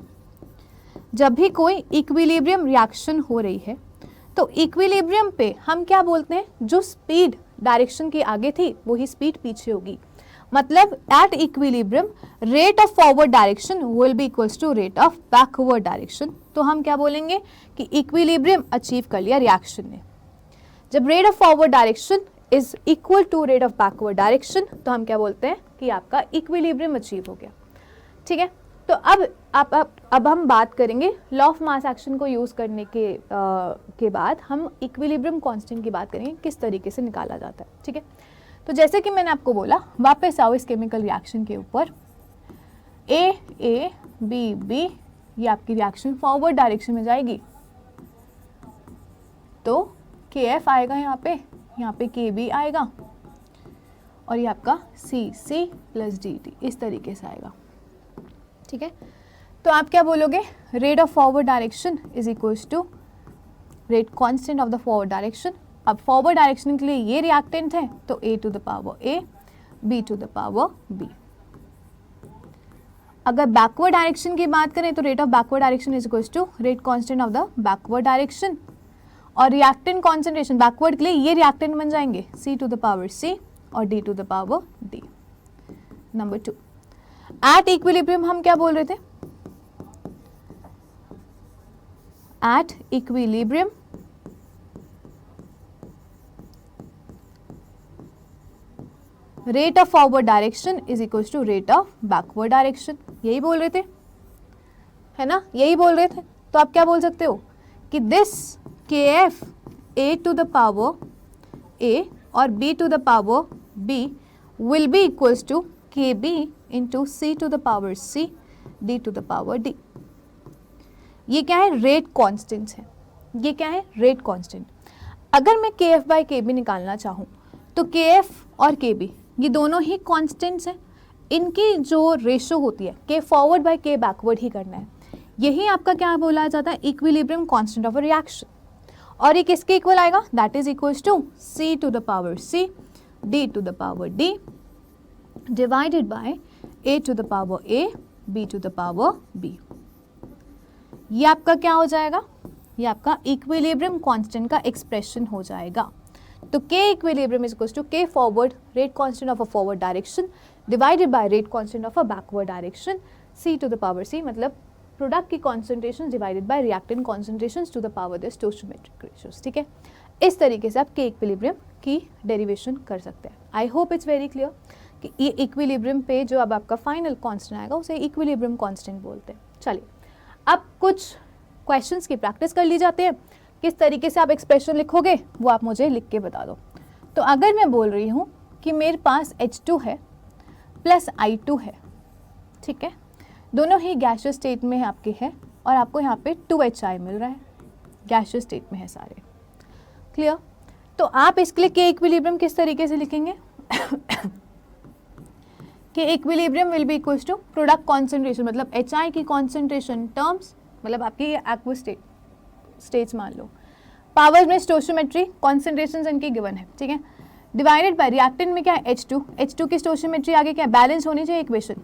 Speaker 1: तो इक्विलिब्रियम पे हम क्या बोलते हैं, जो स्पीड डायरेक्शन के आगे थी वही स्पीड पीछे होगी। मतलब at equilibrium rate of forward direction will be equals to rate of backward direction. तो हम क्या बोलेंगे कि इक्विलिब्रियम अचीव कर लिया रिएक्शन ने। जब rate of forward direction is equal to rate of backward direction तो हम क्या बोलते हैं कि आपका इक्विलिब्रियम अचीव हो गया, ठीक है। तो अब हम बात करेंगे लॉ ऑफ मास एक्शन को यूज करने के बाद हम इक्विलिब्रियम कांस्टेंट की बात करेंगे, किस तरीके से निकाला जाता है, ठीक है। तो जैसे कि मैंने आपको बोला, वापस आओ इस केमिकल रिएक्शन के ऊपर, A B ये आपकी रिएक्शन फॉरवर्ड डायरेक्शन में जाएगी, तो KF आएगा यहाँ पे KB आएगा, और ये आपका CC प्लस DD इस तरीके से आएगा, ठीक है। तो आप क्या बोलोगे, rate of forward direction is equals to rate constant of the forward direction. अब फॉरवर्ड डायरेक्शन के लिए ये रिएक्टेंट है तो A to the power A B to the power B। अगर बैकवर्ड डायरेक्शन की बात करें तो rate of backward direction is equals to rate constant of the backward direction, और रिएक्टेंट कॉन्सेंट्रेशन बैकवर्ड के लिए ये रिएक्टेंट बन जाएंगे C to the power C और D to the power D। Number 2, at equilibrium हम क्या बोल रहे थे, at equilibrium rate of forward direction is equals to rate of backward direction. यही बोल रहे थे, है ना, यही बोल रहे थे। तो आप क्या बोल सकते हो कि this KF A to the power A और B to the power B will be equals to KB into C to the power C D to the power D। ये क्या है, रेट कॉन्स्टेंट है। ये क्या है, रेट कॉन्स्टेंट। अगर मैं KF बाई KB निकालना चाहूँ तो KF और KB ये दोनों ही कॉन्स्टेंट्स हैं, इनकी जो रेशो होती है K forward by K backward ही करना है। यही आपका क्या बोला जाता है, equilibrium constant of a reaction. और ये किसके इक्वल आएगा, that is equals to C to the power C D to the power D divided by A to the power A B to the power B। ये आपका क्या हो जाएगा, ये आपका इक्विलिब्रियम कांस्टेंट का एक्सप्रेशन हो जाएगा। तो K equilibrium is equals to K forward rate constant of a forward direction divided by rate constant of a backward direction C to the power C, मतलब प्रोडक्ट की concentration divided by reactant concentration to the power the stoichiometric ratios, ठीक है। इस तरीके से आप K equilibrium की derivation कर सकते हैं। I hope it's very clear कि ये इक्विलिब्रियम पे जो अब आपका फाइनल कांस्टेंट आएगा उसे इक्विलिब्रियम कांस्टेंट बोलते हैं। चलिए अब कुछ क्वेश्चंस की प्रैक्टिस कर ली जाती है। किस तरीके से आप एक्सप्रेशन लिखोगे वो आप मुझे लिख के बता दो। तो अगर मैं बोल रही हूँ कि मेरे पास H2 है प्लस I2 है, ठीक है, दोनों ही गैसियस स्टेट में आपके हैं और आपको यहाँ पे 2HI मिल रहा है, गैसियस स्टेट में है सारे। क्लियर। तो आप इसके लिए K इक्विलिब्रियम किस तरीके से लिखेंगे, कि equilibrium will be equals to product concentration, मतलब HI की कॉन्सेंट्रेशन टर्म्स, मतलब आपकी एक्वस स्टेट्स मान लो, पावर में स्टोशियोमेट्री, कॉन्सेंट्रेशन इनकी गिवन है, ठीक है, डिवाइडेड बाय रिएक्टेंट में क्या है H2 की स्टोशियोमेट्री आगे क्या है, बैलेंस होनी चाहिए इक्वेशन,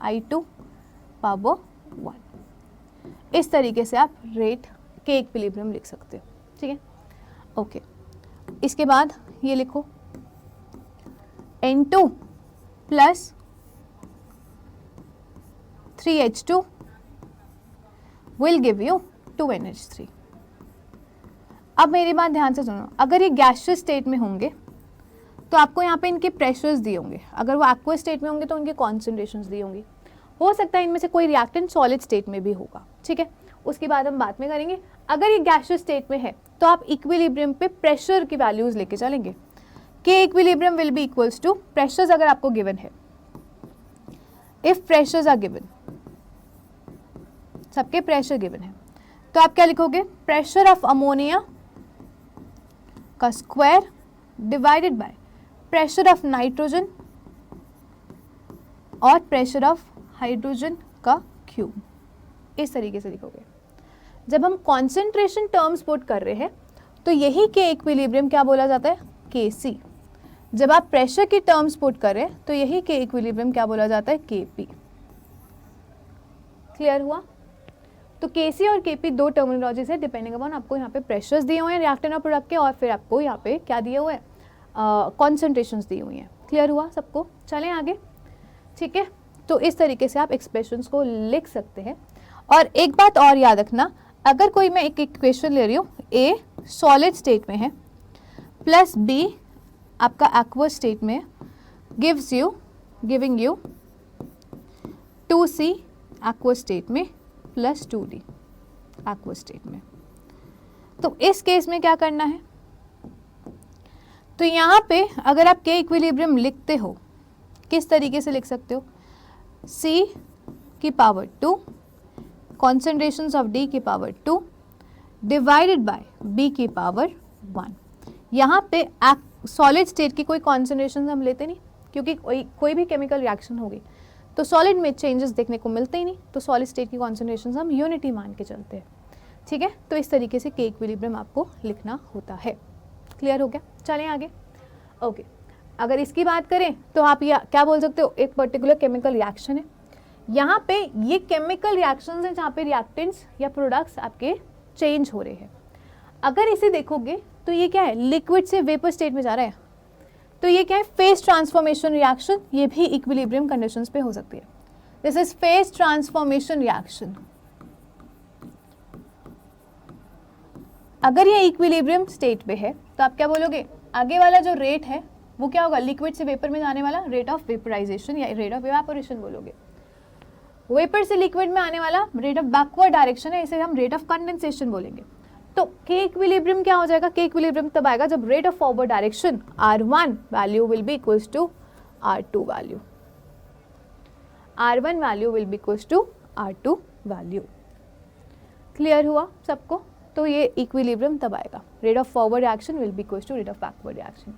Speaker 1: I2 पावर 1। इस तरीके से आप रेट के इक्विलिब्रियम लिख सकते हो, ठीक है, ओके। इसके बाद ये लिखो N2 plus 3H2 will give you 2NH3। अब मेरी बात ध्यान से सुनो, अगर ये गैसियस स्टेट में होंगे तो आपको यहाँ पे इनके प्रेशर्स दिए होंगे, अगर वो एक्वस स्टेट में होंगे तो उनके कॉन्सेंट्रेशंस दिए होंगी, हो सकता है इनमें से कोई रिएक्टेंट सॉलिड स्टेट में भी होगा, ठीक है, उसकी बात हम बाद में करेंगे। अगर ये गैसियस स्टेट में है तो आप इक्विलिब्रियम पे प्रेशर की वैल्यूज लेके चलेंगे, के equilibrium will be equals to pressures अगर आपको गिवन है, इफ प्रेशर्स आर गिवन, सबके प्रेशर गिवन है, तो आप क्या लिखोगे, प्रेशर ऑफ अमोनिया का square divided by pressure of nitrogen और प्रेशर ऑफ हाइड्रोजन का क्यूब, इस तरीके से लिखोगे। जब हम कॉन्सेंट्रेशन टर्म्स पुट कर रहे हैं तो यही के इक्विलिब्रियम क्या बोला जाता है, Kc। जब आप प्रेशर की टर्म्स पुट कर रहे हैं तो यही के इक्विलिब्रियम क्या बोला जाता है, Kp। क्लियर हुआ? तो Kc और Kp दो टर्मिनोलॉजीज है, डिपेंडिंग अपॉन आपको यहाँ पे प्रेशर्स दिए हुए हैं रिएक्टेंट और प्रोडक्ट के, और फिर आपको यहाँ पे क्या दिए हुए हैं, कॉन्सेंट्रेशंस दी हुई हैं। क्लियर हुआ सबको? चलें आगे, ठीक है। तो इस तरीके से आप एक्सप्रेशंस को लिख सकते हैं। और एक बात और याद रखना, अगर कोई मैं एक इक्वेशन ले रही हूँ, A सॉलिड स्टेट में है प्लस B आपका एक्वस स्टेट में, giving you 2C aqueous state में प्लस 2D एक्वस स्टेट में, तो इस केस में क्या करना है, तो यहाँ पे अगर आप के इक्विलिब्रियम लिखते हो, किस तरीके से लिख सकते हो, C की पावर 2 कॉन्सेंट्रेशंस ऑफ D की पावर 2 डिवाइडेड बाय B की पावर 1। यहाँ पे सॉलिड स्टेट की कोई कॉन्सेंट्रेशन हम लेते नहीं, क्योंकि कोई भी केमिकल रिएक्शन होगी तो सॉलिड में चेंजेस देखने को मिलते ही नहीं, तो सॉलिड स्टेट की कॉन्सेंट्रेशन हम यूनिटी मान के चलते हैं, ठीक है। तो इस तरीके से के इक्विलिब्रियम आपको लिखना होता है। क्लियर हो गया? चलें आगे, ओके। अगर इसकी बात करें तो आप ये क्या बोल सकते हो, एक पर्टिकुलर केमिकल रिएक्शन है, यहाँ पे ये केमिकल रिएक्शंस हैं जहाँ पे रिएक्टेंट्स या प्रोडक्ट्स आपके चेंज हो रहे हैं। अगर इसे देखोगे तो ये क्या है, लिक्विड से वेपर स्टेट में जा रहा है, तो ये क्या है, फेज ट्रांसफॉर्मेशन रिएक्शन, ये भी इक्विलिब्रियम कंडीशंस पे हो सकती है। This is phase transformation reaction. अगर ये इक्विलिब्रियम स्टेट पे है तो आप क्या बोलोगे, आगे वाला जो रेट है वो क्या होगा, लिक्विड से वेपर में जाने वाला रेट ऑफ वेपराइजेशन या रेट ऑफ इवेपोरेशन बोलोगे। वेपर से लिक्विड में आने वाला रेट ऑफ बैकवर्ड डायरेक्शन है, इसे हम रेट ऑफ कंडेंसेशन बोलेंगे। तो के इक्विलिब्रियम क्या हो जाएगा, के इक्विलिब्रियम तब आएगा जब rate of forward direction R1 value will be equals to R2 value, R1 value will be equals to R2 value. Clear हुआ सबको? तो ये इक्विलिब्रियम तब आएगा, rate of forward reaction will be equals to rate of backward reaction.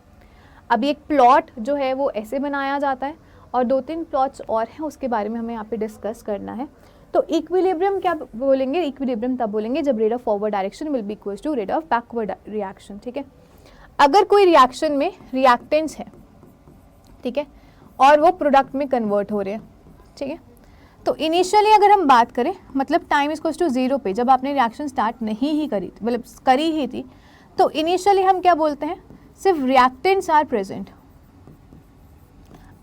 Speaker 1: अब एक plot जो है वो ऐसे बनाया जाता है, और 2-3 प्लॉट्स और हैं, उसके बारे में हमें यहाँ पे डिस्कस करना है। तो इक्विलिब्रियम क्या बोलेंगे, इक्विलिब्रियम तब बोलेंगे जब rate of forward direction will be equals to rate of backward reaction, ठीक है। अगर कोई रिएक्शन में रिएक्टेंट्स है, ठीक है, और वो प्रोडक्ट में कन्वर्ट हो रहे हैं, ठीक है, तो इनिशियली अगर हम बात करें, मतलब टाइम इज इक्वल्स टू 0 पे, जब आपने रिएक्शन स्टार्ट नहीं ही करी, मतलब करी ही थी, तो इनिशियली हम क्या बोलते हैं, सिर्फ रिएक्टेंट्स आर प्रेजेंट।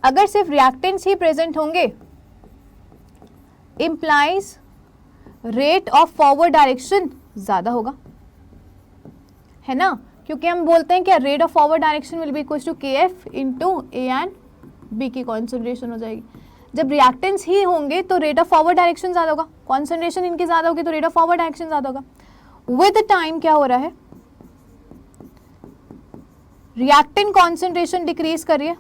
Speaker 1: अगर सिर्फ रिएक्टेंट्स ही प्रेजेंट होंगे, implies rate of forward direction ज्यादा होगा, है ना, क्योंकि हम बोलते हैं कि rate of forward direction will be equal to KF into A and B की कॉन्सेंट्रेशन हो जाएगी। जब रिएक्टेंट्स ही होंगे तो रेट ऑफ फॉरवर्ड डायरेक्शन ज्यादा होगा, कॉन्सेंट्रेशन इनकी ज्यादा होगी तो रेट ऑफ फॉरवर्ड डायरेक्शन ज्यादा होगा। विद टाइम क्या हो रहा है, रिएक्टेंट कॉन्सेंट्रेशन डिक्रीज कर रही है,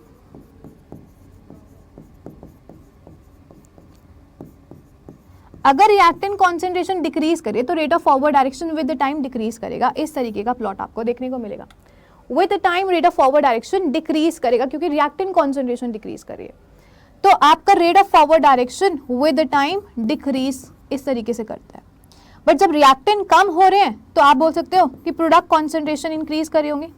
Speaker 1: अगर रिएक्टेंट कॉन्सेंट्रेशन डिक्रीज करे तो rate of forward direction with the time decrease करेगा। इस तरीके का प्लॉट आपको देखने को मिलेगा। With time rate of forward direction decrease करेगा, क्योंकि रिएक्टेंट कॉन्सेंट्रेशन डिक्रीज करेगी। तो आपका rate of forward direction with time decrease इस तरीके से करता है। बट जब रिएक्टेंट कम हो रहे हैं तो आप बोल सकते हो कि प्रोडक्ट कॉन्सेंट्रेशन इंक्रीज कर रही होंगी।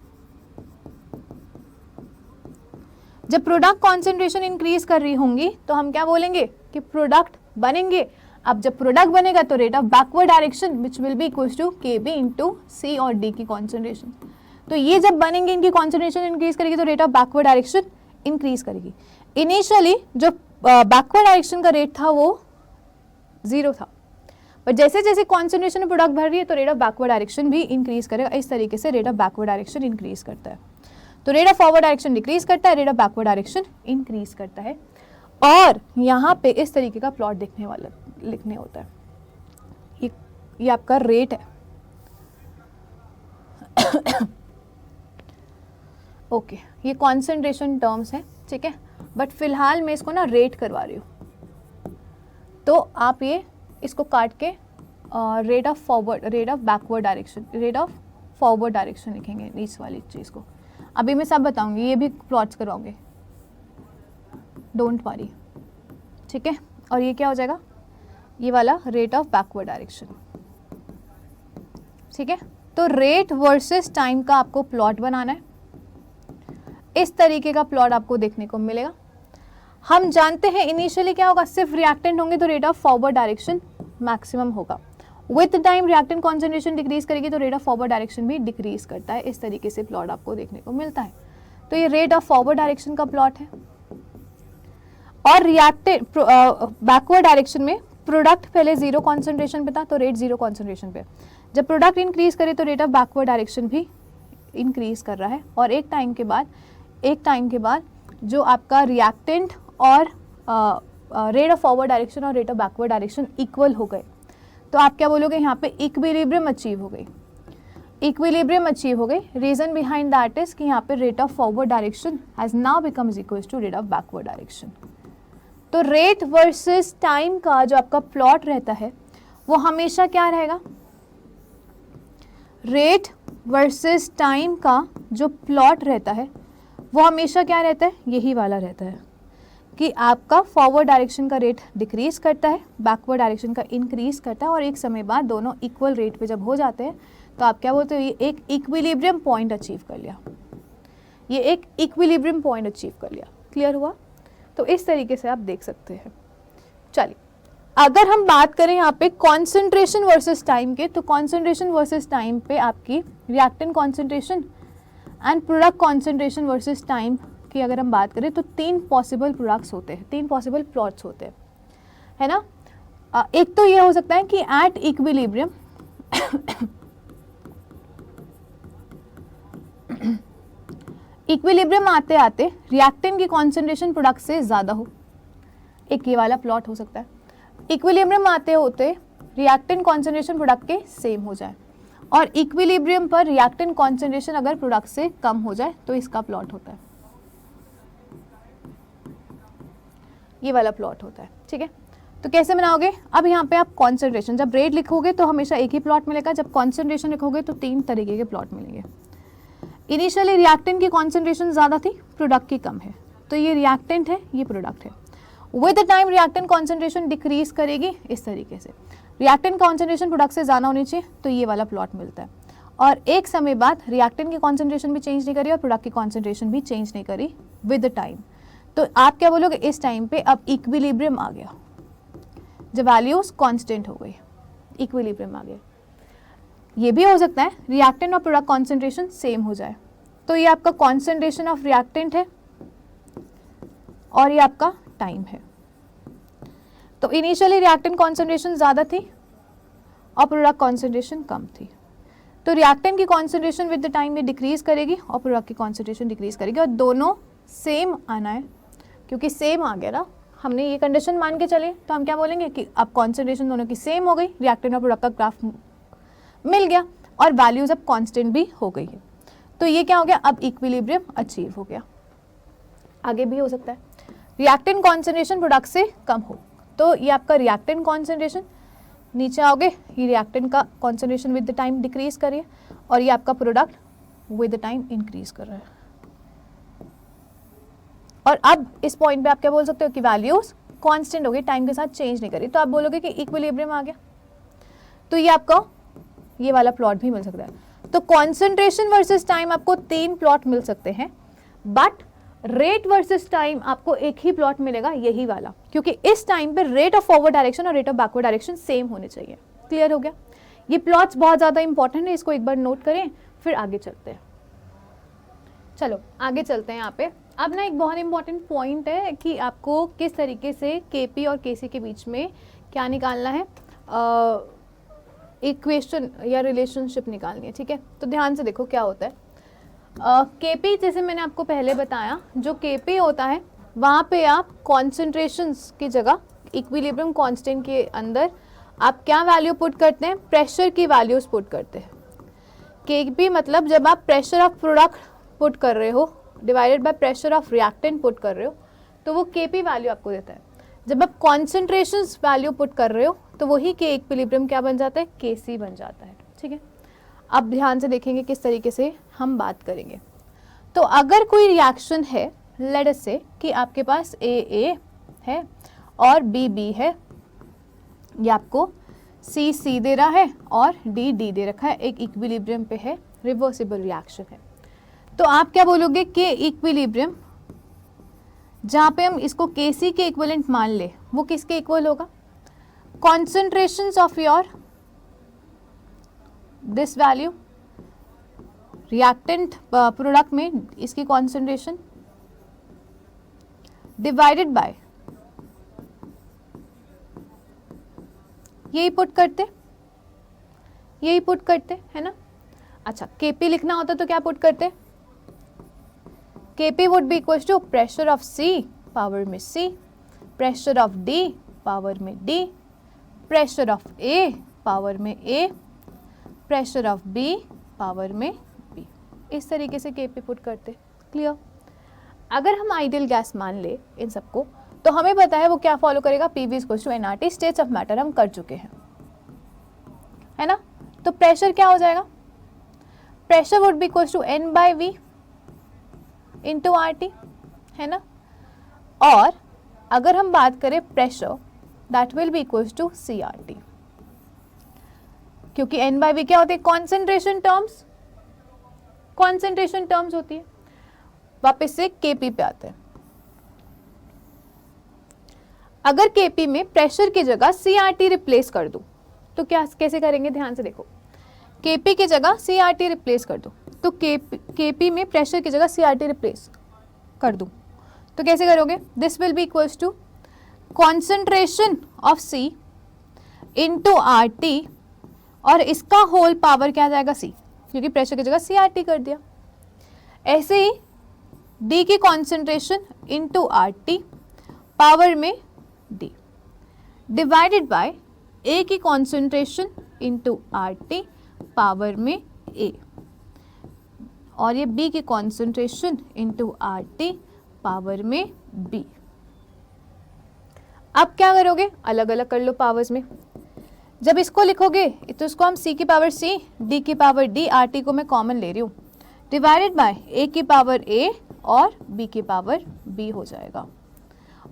Speaker 1: जब प्रोडक्ट कॉन्सेंट्रेशन इंक्रीज कर रही होंगी तो हम क्या बोलेंगे कि प्रोडक्ट बनेंगे। अब जब प्रोडक्ट बनेगा तो rate of backward direction which will be equal to KB into C और डी की कॉन्सेंट्रेशन। तो ये जब बनेंगे, इनकी कॉन्सेंट्रेशन इंक्रीज करेगी तो rate of backward direction increase करेगी। इनिशियली जो बैकवर्ड डायरेक्शन का रेट था वो 0 था, पर जैसे जैसे कॉन्सेंट्रेशन में प्रोडक्ट बढ़ रही है तो रेट ऑफ बैकवर्ड डायरेक्शन भी इंक्रीज करेगा। इस तरीके से rate of backward direction increase करता है। तो rate of forward direction decrease करता है, rate of backward direction increase करता है। और यहाँ पे इस तरीके का प्लॉट लिखने होता है। ये आपका रेट है। ओके, ये कॉन्सेंट्रेशन टर्म्स है, ठीक है, बट फिलहाल मैं इसको ना रेट करवा रही हूँ। तो आप ये इसको काट के rate of backward direction, rate of forward direction लिखेंगे इस वाली चीज़ को। अभी मैं सब बताऊंगी, ये भी प्लॉट्स करवाओगे, डोंट वरी, ठीक है। और ये क्या हो जाएगा, ये वाला रेट ऑफ बैकवर्ड डायरेक्शन, ठीक है। तो रेट वर्सेस टाइम का आपको प्लॉट बनाना है। इस तरीके का प्लॉट आपको देखने को मिलेगा। हम जानते हैं इनिशियली क्या होगा, सिर्फ रिएक्टेंट होंगे तो rate of forward direction maximum होगा। With time reactant concentration decrease करेगी तो रेट ऑफ फॉरवर्ड डायरेक्शन भी डिक्रीज करता है। इस तरीके से प्लॉट आपको देखने को मिलता है। तो ये रेट ऑफ फॉरवर्ड डायरेक्शन का प्लॉट है। और रिएक्टेंट बैकवर्ड डायरेक्शन में प्रोडक्ट पहले 0 कॉन्सेंट्रेशन पे था तो रेट 0 कॉन्सेंट्रेशन पे। जब प्रोडक्ट इंक्रीज करे तो रेट ऑफ बैकवर्ड डायरेक्शन भी इंक्रीज कर रहा है। और एक टाइम के बाद जो आपका रिएक्टेंट और रेट ऑफ फॉरवर्ड डायरेक्शन और rate of backward direction equal हो गए तो आप क्या बोलोगे, यहाँ पे इक्विलिब्रियम अचीव हो गई। इक्विलिब्रियम अचीव हो गई। रीजन बिहाइंड दैट इज कि यहाँ पे rate of forward direction has now becomes equal to rate of backward direction. तो रेट वर्सेस टाइम का जो आपका प्लॉट रहता है वो हमेशा क्या रहेगा, रेट वर्सेस टाइम का जो प्लॉट रहता है वो हमेशा क्या रहता है, यही वाला रहता है कि आपका फॉरवर्ड डायरेक्शन का रेट डिक्रीज करता है, बैकवर्ड डायरेक्शन का इंक्रीज करता है। और एक समय बाद दोनों इक्वल रेट पे जब हो जाते हैं तो आप क्या बोलते हो, ये एक इक्विलिब्रियम पॉइंट अचीव कर लिया। ये एक इक्विलिब्रियम पॉइंट अचीव कर लिया। क्लियर हुआ? तो इस तरीके से आप देख सकते हैं। चलिए, अगर हम बात करें यहाँ पे कॉन्सेंट्रेशन वर्सेस टाइम के, तो कॉन्सेंट्रेशन वर्सेस टाइम पे आपकी reactant concentration and product concentration versus time की अगर हम बात करें तो 3 पॉसिबल प्रोडक्ट्स होते हैं, 3 पॉसिबल प्लॉट्स होते हैं, है ना। एक तो ये हो सकता है कि एट इक्विलिब्रियम इक्विलिब्रियम आते आते रिएक्टेंट की कॉन्सेंट्रेशन प्रोडक्ट से ज़्यादा हो, एक ये वाला प्लॉट हो सकता है। इक्विलिब्रियम आते होते रिएक्टेंट कॉन्सेंट्रेशन प्रोडक्ट के सेम हो जाए, और इक्विलिब्रियम पर रिएक्टेंट कॉन्सेंट्रेशन अगर प्रोडक्ट से कम हो जाए तो इसका प्लॉट होता है, ये वाला प्लॉट होता है, ठीक है। तो कैसे बनाओगे, अब यहाँ पे आप कॉन्सेंट्रेशन, जब रेट लिखोगे तो हमेशा एक ही प्लॉट मिलेगा, जब कॉन्सेंट्रेशन लिखोगे तो 3 तरीके के प्लॉट मिलेंगे। इनिशियली रिएक्टेंट की कॉन्सेंट्रेशन ज़्यादा थी, प्रोडक्ट की कम है, तो ये रिएक्टेंट है, ये प्रोडक्ट है। With the time reactant concentration decrease करेगी इस तरीके से, रिएक्टेंट कॉन्सेंट्रेशन प्रोडक्ट से ज़्यादा होनी चाहिए, तो ये वाला प्लॉट मिलता है। और एक समय बाद रिएक्टेंट की कॉन्सेंट्रेशन भी चेंज नहीं करी और प्रोडक्ट की कॉन्सेंट्रेशन भी चेंज नहीं करी विद द टाइम, तो आप क्या बोलोगे, इस टाइम पे अब इक्विलिब्रियम आ गया, जब वैल्यूज कांस्टेंट हो गई, इक्विलिब्रियम आ गया। ये भी हो सकता है रिएक्टेंट और प्रोडक्ट कॉन्सेंट्रेशन सेम हो जाए, तो ये आपका कॉन्सेंट्रेशन ऑफ रिएक्टेंट है और ये आपका टाइम है। तो इनिशियली रिएक्टेंट कॉन्सेंट्रेशन ज़्यादा थी और प्रोडक्ट कॉन्सेंट्रेशन कम थी, तो रिएक्टेंट की कॉन्सेंट्रेशन विद द टाइम में डिक्रीज करेगी और प्रोडक्ट की कॉन्सेंट्रेशन डिक्रीज करेगी, और दोनों सेम आना है, क्योंकि सेम आ गया ना, हमने ये कंडीशन मान के चले तो हम क्या बोलेंगे कि अब कॉन्सेंट्रेशन दोनों की सेम हो गई, रिएक्टेंट और प्रोडक्ट का ग्राफ मिल गया और वैल्यूज अब कांस्टेंट भी हो गई है, तो ये क्या हो गया, अब इक्विलिब्रियम अचीव हो गया। आगे भी हो सकता है रिएक्टेंट कॉन्सेंट्रेशन प्रोडक्ट से कम हो, तो ये आपका रिएक्टेंट कॉन्सेंट्रेशन, नीचे आओगे ये रिएक्टेंट का concentration with the time decrease करिए, और ये आपका product with the time increase कर रहा है। और अब इस पॉइंट पे आप क्या बोल सकते हो कि वैल्यूज कांस्टेंट हो गई, टाइम के साथ चेंज नहीं करी, तो आप बोलोगे कि इक्विलिब्रियम आ गया। तो ये आपका ये वाला प्लॉट भी मिल सकता है। तो कॉन्सेंट्रेशन वर्सेस टाइम आपको 3 प्लॉट मिल सकते हैं, बट रेट वर्सेस टाइम आपको एक ही प्लॉट मिलेगा, यही वाला, क्योंकि इस टाइम पे रेट ऑफ फॉरवर्ड डायरेक्शन और rate of backward direction same होने चाहिए। क्लियर हो गया? ये प्लॉट्स बहुत ज़्यादा इंपॉर्टेंट है, इसको एक बार नोट करें, फिर आगे चलते हैं। चलो आगे चलते हैं। यहाँ पे अब ना एक बहुत इंपॉर्टेंट पॉइंट है कि आपको किस तरीके से केपी और केसी के बीच में क्या निकालना है, इक्वेशन या रिलेशनशिप निकालनी है। ठीक है, तो ध्यान से देखो क्या होता है। केपी जैसे मैंने आपको पहले बताया, जो केपी होता है वहाँ पे आप कॉन्सेंट्रेशंस की जगह इक्विलिब्रियम कांस्टेंट के अंदर आप क्या वैल्यू पुट करते हैं, प्रेशर की वैल्यूज पुट करते हैं। केपी मतलब जब आप प्रेशर ऑफ प्रोडक्ट पुट कर रहे हो divided by pressure of reactant put कर रहे हो, तो वो केपी वैल्यू आपको देता है। जब आप कॉन्सेंट्रेशंस वैल्यू पुट कर रहे हो तो वही के इक्विलिब्रियम क्या बन जाता है, केसी बन जाता है। ठीक है, अब ध्यान से देखेंगे किस तरीके से हम बात करेंगे। तो अगर कोई रिएक्शन है, लेट अस से कि आपके पास ए है और बी है, ये आपको सी दे रहा है और डी दे रखा है, एक इक्विलिब्रियम पे है, रिवर्सिबल रिएक्शन है। तो आप क्या बोलोगे कि इक्विलिब्रियम जहाँ पे हम इसको केसी के इक्विवेलेंट मान ले, वो किसके इक्वल होगा, concentrations of your this value reactant product में इसकी कॉन्सेंट्रेशन डिवाइडेड बाय यही पुट करते है ना। अच्छा, केपी लिखना होता तो क्या पुट करते, KP would be equal to pressure of C power में C, pressure of D power में D, pressure of A power में A, pressure of B power में बी। इस तरीके से केपी पुट करते। क्लियर? अगर हम आइडियल गैस मान ले इन सबको, तो हमें पता है वो क्या फॉलो करेगा, PV equal to NRT, states of matter हम कर चुके हैं, है ना। तो प्रेशर क्या हो जाएगा, pressure would be equal to N by V into R T, है ना। और अगर हम बात करें pressure, that will be equal to C R T, क्योंकि एन बाई वी क्या होती है, कॉन्सेंट्रेशन टर्म्स होती है। वापस से केपी पे आते हैं। अगर केपी में प्रेशर की जगह सीआरटी रिप्लेस कर दूं तो क्या कैसे करेंगे, ध्यान से देखो। केपी की जगह सीआरटी रिप्लेस कर दो, तो केपी में प्रेशर की जगह सीआरटी रिप्लेस कर दूं तो कैसे करोगे, this will be equals to concentration of C into R T, और इसका होल पावर क्या आ जाएगा, सी, क्योंकि प्रेशर की जगह सीआरटी कर दिया। ऐसे ही डी की concentration into R T power में डी, डिवाइडेड बाय ए की concentration into R T power में ए, और ये बी की concentration into R T power में बी। अब क्या करोगे, अलग अलग कर लो पावर्स में। जब इसको लिखोगे तो इसको हम सी की पावर सी, डी की पावर डी, आर टी को मैं कॉमन ले रही हूँ, डिवाइडेड बाय ए की पावर ए और बी की पावर बी हो जाएगा।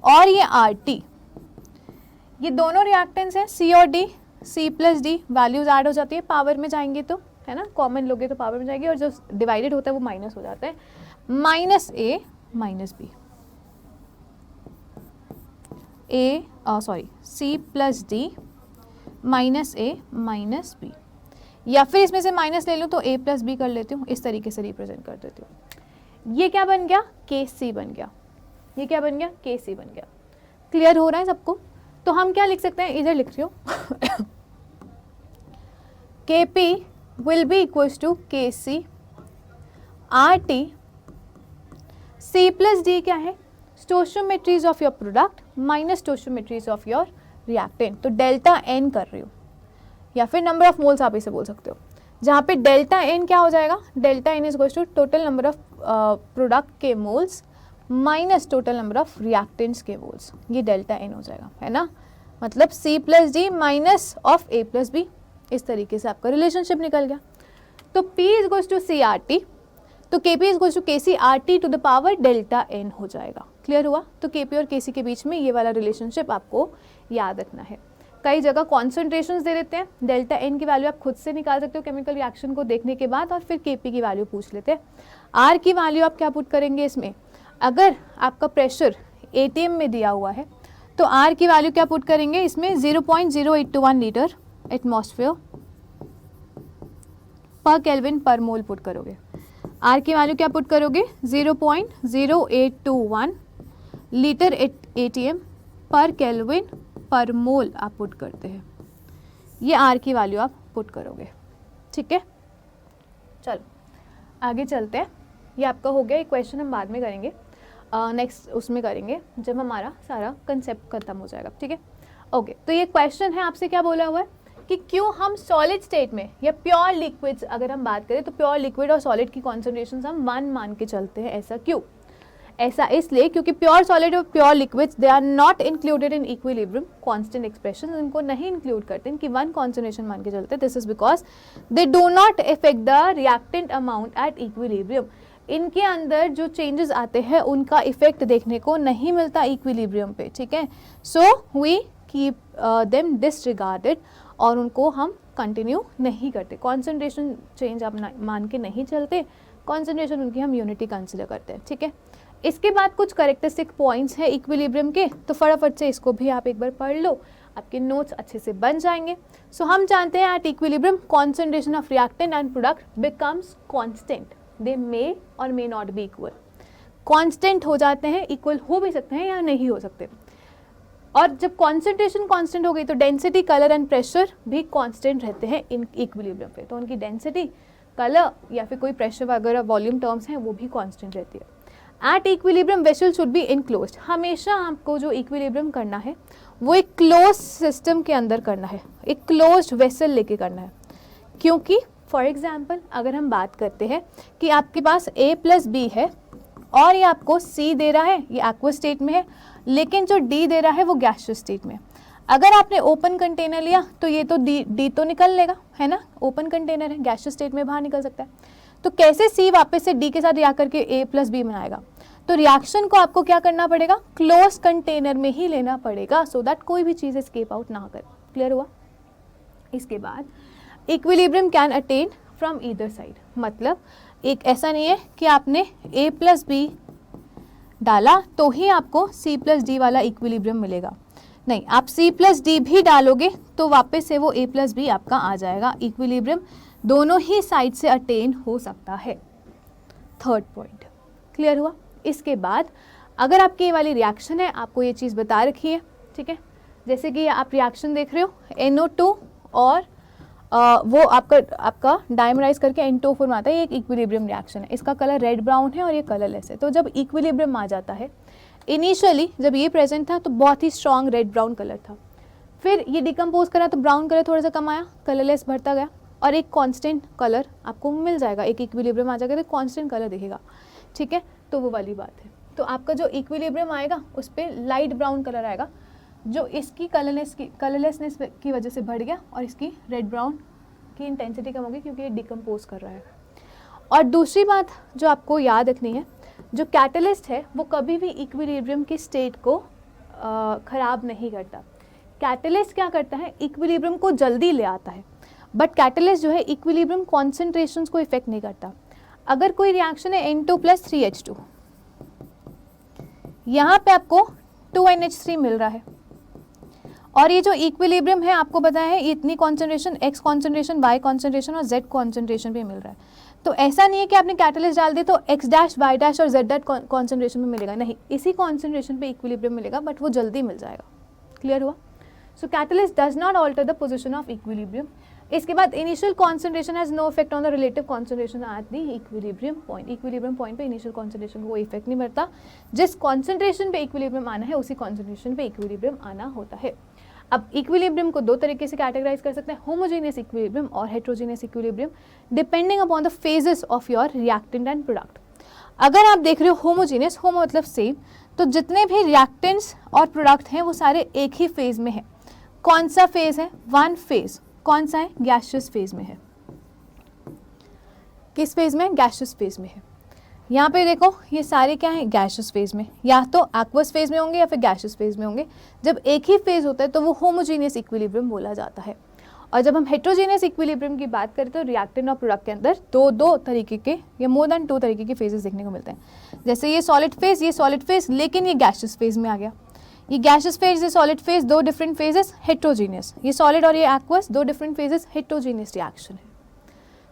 Speaker 1: और ये आर टी, ये दोनों रिएक्टेंट्स हैं सी और D, C plus D, values add हो जाती है पावर में जाएंगे तो, है ना, कॉमन लोगे तो पावर में जाएगी, और जो डिवाइडेड होता है वो माइनस हो जाता है, minus A minus B, C plus D minus A minus B, या फिर इसमें से माइनस ले लूँ तो ए प्लस बी कर लेती हूँ, इस तरीके से रिप्रेजेंट कर देती हूँ। ये क्या बन गया, के सी बन गया, ये क्या बन गया, के सी बन गया। क्लियर हो रहा है सबको? तो हम क्या लिख सकते हैं, इधर लिख रही हूँ K P will be equals to K C R T, C plus D क्या है, stoichiometries of your product minus stoichiometries of your reactant, तो डेल्टा एन कर रही हूँ, या फिर नंबर ऑफ मोल्स आप इसे बोल सकते हो, जहाँ पे डेल्टा एन क्या हो जाएगा, delta N is equals to total number of product के moles minus total number of reactants के मोल्स, ये डेल्टा एन हो जाएगा, है ना। मतलब C plus D minus of A plus B, इस तरीके से आपका रिलेशनशिप निकल गया। तो P is equals to C R T, तो Kp is equal to Kc RT to the power delta N हो जाएगा। क्लियर हुआ? तो Kp और Kc के बीच में ये वाला रिलेशनशिप आपको याद रखना है। कई जगह कॉन्सेंट्रेशंस दे देते हैं, डेल्टा N की वैल्यू आप खुद से निकाल सकते हो केमिकल रिएक्शन को देखने के बाद, और फिर Kp की वैल्यू पूछ लेते हैं। R की वैल्यू आप क्या पुट करेंगे इसमें? अगर आपका प्रेशर ATM में दिया हुआ है तो R की वैल्यू क्या पुट करेंगे इसमें? 0.0821 लीटर एटमॉस्फेयर पर केल्विन पर मोल पुट करोगे। R की वैल्यू क्या पुट करोगे? 0.0821 लीटर ATM पर केल्विन पर मोल आप पुट करते हैं। ये R की वैल्यू आप पुट करोगे। ठीक है, चलो आगे चलते हैं। ये आपका हो गया, एक क्वेश्चन हम बाद में करेंगे, नेक्स्ट उसमें करेंगे जब हमारा सारा कंसेप्ट खत्म हो जाएगा। ठीक है, ओके। तो ये क्वेश्चन है, आपसे क्या बोला हुआ है कि क्यों हम सॉलिड स्टेट में या प्योर लिक्विड्स अगर हम बात करें तो प्योर लिक्विड और सॉलिड की कॉन्सेंट्रेशन हम 1 मान के चलते हैं। ऐसा क्यों? ऐसा इसलिए क्योंकि प्योर सॉलिड और pure liquids they are not included in equilibrium constant expression, इनको नहीं इंक्लूड करते, इनकी 1 कॉन्सेंट्रेशन मान के चलते हैं। This is because they do not affect the reactant amount at equilibrium. इनके अंदर जो चेंजेस आते हैं उनका इफेक्ट देखने को नहीं मिलता इक्विलिब्रियम पे। ठीक है, so we keep them disregarded और उनको हम कंटिन्यू नहीं करते। कॉन्सेंट्रेशन चेंज आप मान के नहीं चलते, कॉन्सेंट्रेशन उनकी हम यूनिटी कंसिडर करते हैं। ठीक है, इसके बाद कुछ कैरेक्टरिस्टिक पॉइंट्स हैं इक्विलिब्रियम के, तो फटाफट से इसको भी आप एक बार पढ़ लो, आपके नोट्स अच्छे से बन जाएंगे। सो हम जानते हैं at equilibrium concentration of reactant and product becomes constant, they may or may not be equal. Constant हो जाते हैं, इक्वल हो भी सकते हैं या नहीं हो सकते। और जब कॉन्सेंट्रेशन कांस्टेंट हो गई तो डेंसिटी, कलर एंड प्रेशर भी कांस्टेंट रहते हैं इन इक्विलिब्रियम पे। तो उनकी डेंसिटी, कलर या फिर कोई प्रेशर वगैरह वॉल्यूम टर्म्स हैं वो भी कांस्टेंट रहती है। At equilibrium vessel should be enclosed. हमेशा आपको जो इक्विलिब्रियम करना है वो एक क्लोज सिस्टम के अंदर करना है, एक क्लोज्ड वेसल लेके करना है। क्योंकि फॉर एग्जाम्पल अगर हम बात करते हैं कि आपके पास A+B है और ये आपको C दे रहा है, ये एक्वस स्टेट में है, लेकिन जो D दे रहा है वो गैसियस स्टेट में। अगर आपने ओपन कंटेनर लिया तो ये तो D तो निकल लेगा, है ना, ओपन कंटेनर है, गैसियस स्टेट में बाहर निकल सकता है। तो कैसे C वापस से D के साथ रिएक्ट करके A+B बनाएगा? तो रिएक्शन को आपको क्या करना पड़ेगा? क्लोज कंटेनर में ही लेना पड़ेगा, सो दैट कोई भी चीज़ एस्केप आउट ना करे। क्लियर हुआ? इसके बाद equilibrium can attain from either side, मतलब एक ऐसा नहीं है कि आपने A+B डाला तो ही आपको C+D वाला इक्विलिब्रियम मिलेगा। नहीं, आप C+D भी डालोगे तो वापस से वो A+B आपका आ जाएगा। इक्विलिब्रियम दोनों ही साइड से अटेन हो सकता है। थर्ड पॉइंट क्लियर हुआ? इसके बाद अगर आपकी ये वाली रिएक्शन है, आपको ये चीज़ बता रखी है, ठीक है, जैसे कि आप रिएक्शन देख रहे हो NO2 और वो आपका डायमराइज करके N2 फॉर्म आता है। ये एक इक्विलिब्रियम रिएक्शन है, इसका कलर रेड ब्राउन है और ये कलरलेस है। तो जब इक्विलिब्रियम आ जाता है, इनिशियली जब ये प्रेजेंट था तो बहुत ही स्ट्रॉन्ग रेड ब्राउन कलर था, फिर ये डिकम्पोज करा तो ब्राउन कलर थोड़ा सा कम आया, कलरलेस बढ़ता गया और एक कांस्टेंट कलर आपको मिल जाएगा। एक इक्विलिब्रियम आ जाएगा तो कांस्टेंट कलर दिखेगा, ठीक है। तो वो वाली बात है। तो आपका जो इक्विलिब्रियम आएगा उस पर लाइट ब्राउन कलर आएगा, जो इसकी कलरलेसनेस की वजह से बढ़ गया और इसकी रेड ब्राउन की इंटेंसिटी कम होगी क्योंकि ये डिकम्पोज कर रहा है। और दूसरी बात जो आपको याद रखनी है, जो कैटलिस्ट है वो कभी भी इक्विलिब्रियम की स्टेट को ख़राब नहीं करता। कैटलिस्ट क्या करता है? इक्विलिब्रियम को जल्दी ले आता है, बट कैटलिस्ट जो है इक्विलिब्रियम कॉन्सेंट्रेशंस को इफेक्ट नहीं करता। अगर कोई रिएक्शन है N2+3H2, यहाँ पे आपको 2NH3 मिल रहा है और ये जो इक्विलिब्रियम है आपको पता है इतनी concentration, X concentration, Y concentration और Z कॉन्सेंट्रेशन पे मिल रहा है। तो ऐसा नहीं है कि आपने कैटलिस्ट डाल दिया तो X', Y' और Z' कॉन्सेंट्रेशन में मिलेगा, नहीं, इसी कॉन्सेंट्रेशन पे इक्विलिब्रियम मिलेगा, बट वो जल्दी मिल जाएगा। क्लियर हुआ? So catalyst does not alter the position of equilibrium. इसके बाद initial concentration has no effect on the relative concentration at the equilibrium point. Equilibrium point पे इनिशियल कॉन्सेंट्रेशन को कोई इफेक्ट नहीं पड़ता, जिस कॉन्सेंट्रेशन पे इक्विलिब्रियम आना है उसी कॉन्सेंट्रेशन पे इक्विलिब्रियम आना होता है। अब इक्विलिब्रियम को दो तरीके से कैटेगराइज कर सकते हैं, होमोजेनियस इक्विलिब्रियम और heterogeneous equilibrium, depending upon the phases of your reactant and product. अगर आप देख रहे हो होमोजेनियस, होमो मतलब सेम, तो जितने भी रिएक्टेंट्स और प्रोडक्ट हैं वो सारे एक ही फेज में है। कौन सा फेज है? One phase. कौन सा है? गैसियस फेज में है। किस फेज में? गैसियस फेज में है। यहाँ पे देखो ये सारे क्या है, गैसियस फेज में, या तो एक्वस फेज में होंगे या फिर गैसियस फेज में होंगे। जब एक ही फेज होता है तो वो होमोजीनियस इक्विलिब्रियम बोला जाता है। और जब हम हेट्रोजीनियस इक्विलिब्रियम की बात करें तो रिएक्टेंट और प्रोडक्ट के अंदर दो तरीके के या मोर देन 2 तरीके के फेजेस देखने को मिलते हैं। जैसे ये सॉलिड फेज, लेकिन ये गैसियस फेज में आ गया। ये गैसियस फेज, ये solid phase, 2 different phases, heterogeneous. ये सॉलिड और ये aqueous, 2 different phases, heterogeneous reaction है।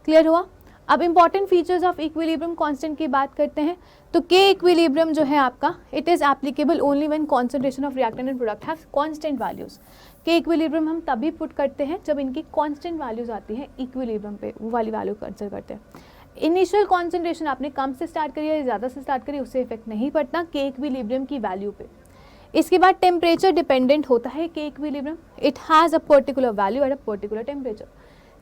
Speaker 1: क्लियर हुआ? अब important features of equilibrium constant की बात करते हैं तो के इक्विलिब्रियम जो है आपका, it is applicable only when concentration of reactant and product have constant values. के इक्विलिब्रियम हम तभी पुट करते हैं जब इनकी कांस्टेंट वैल्यूज आती हैं इक्विलिब्रियम पे, वो वाली वैल्यू कंसिडर करते हैं। इनिशियल कॉन्सेंट्रेशन आपने कम से स्टार्ट करी या ज़्यादा से स्टार्ट करी, उससे इफेक्ट नहीं पड़ता के इक्विलिब्रियम की वैल्यू पे। इसके बाद टेम्परेचर डिपेंडेंट होता है के equilibrium, it has a particular value at a particular temperature.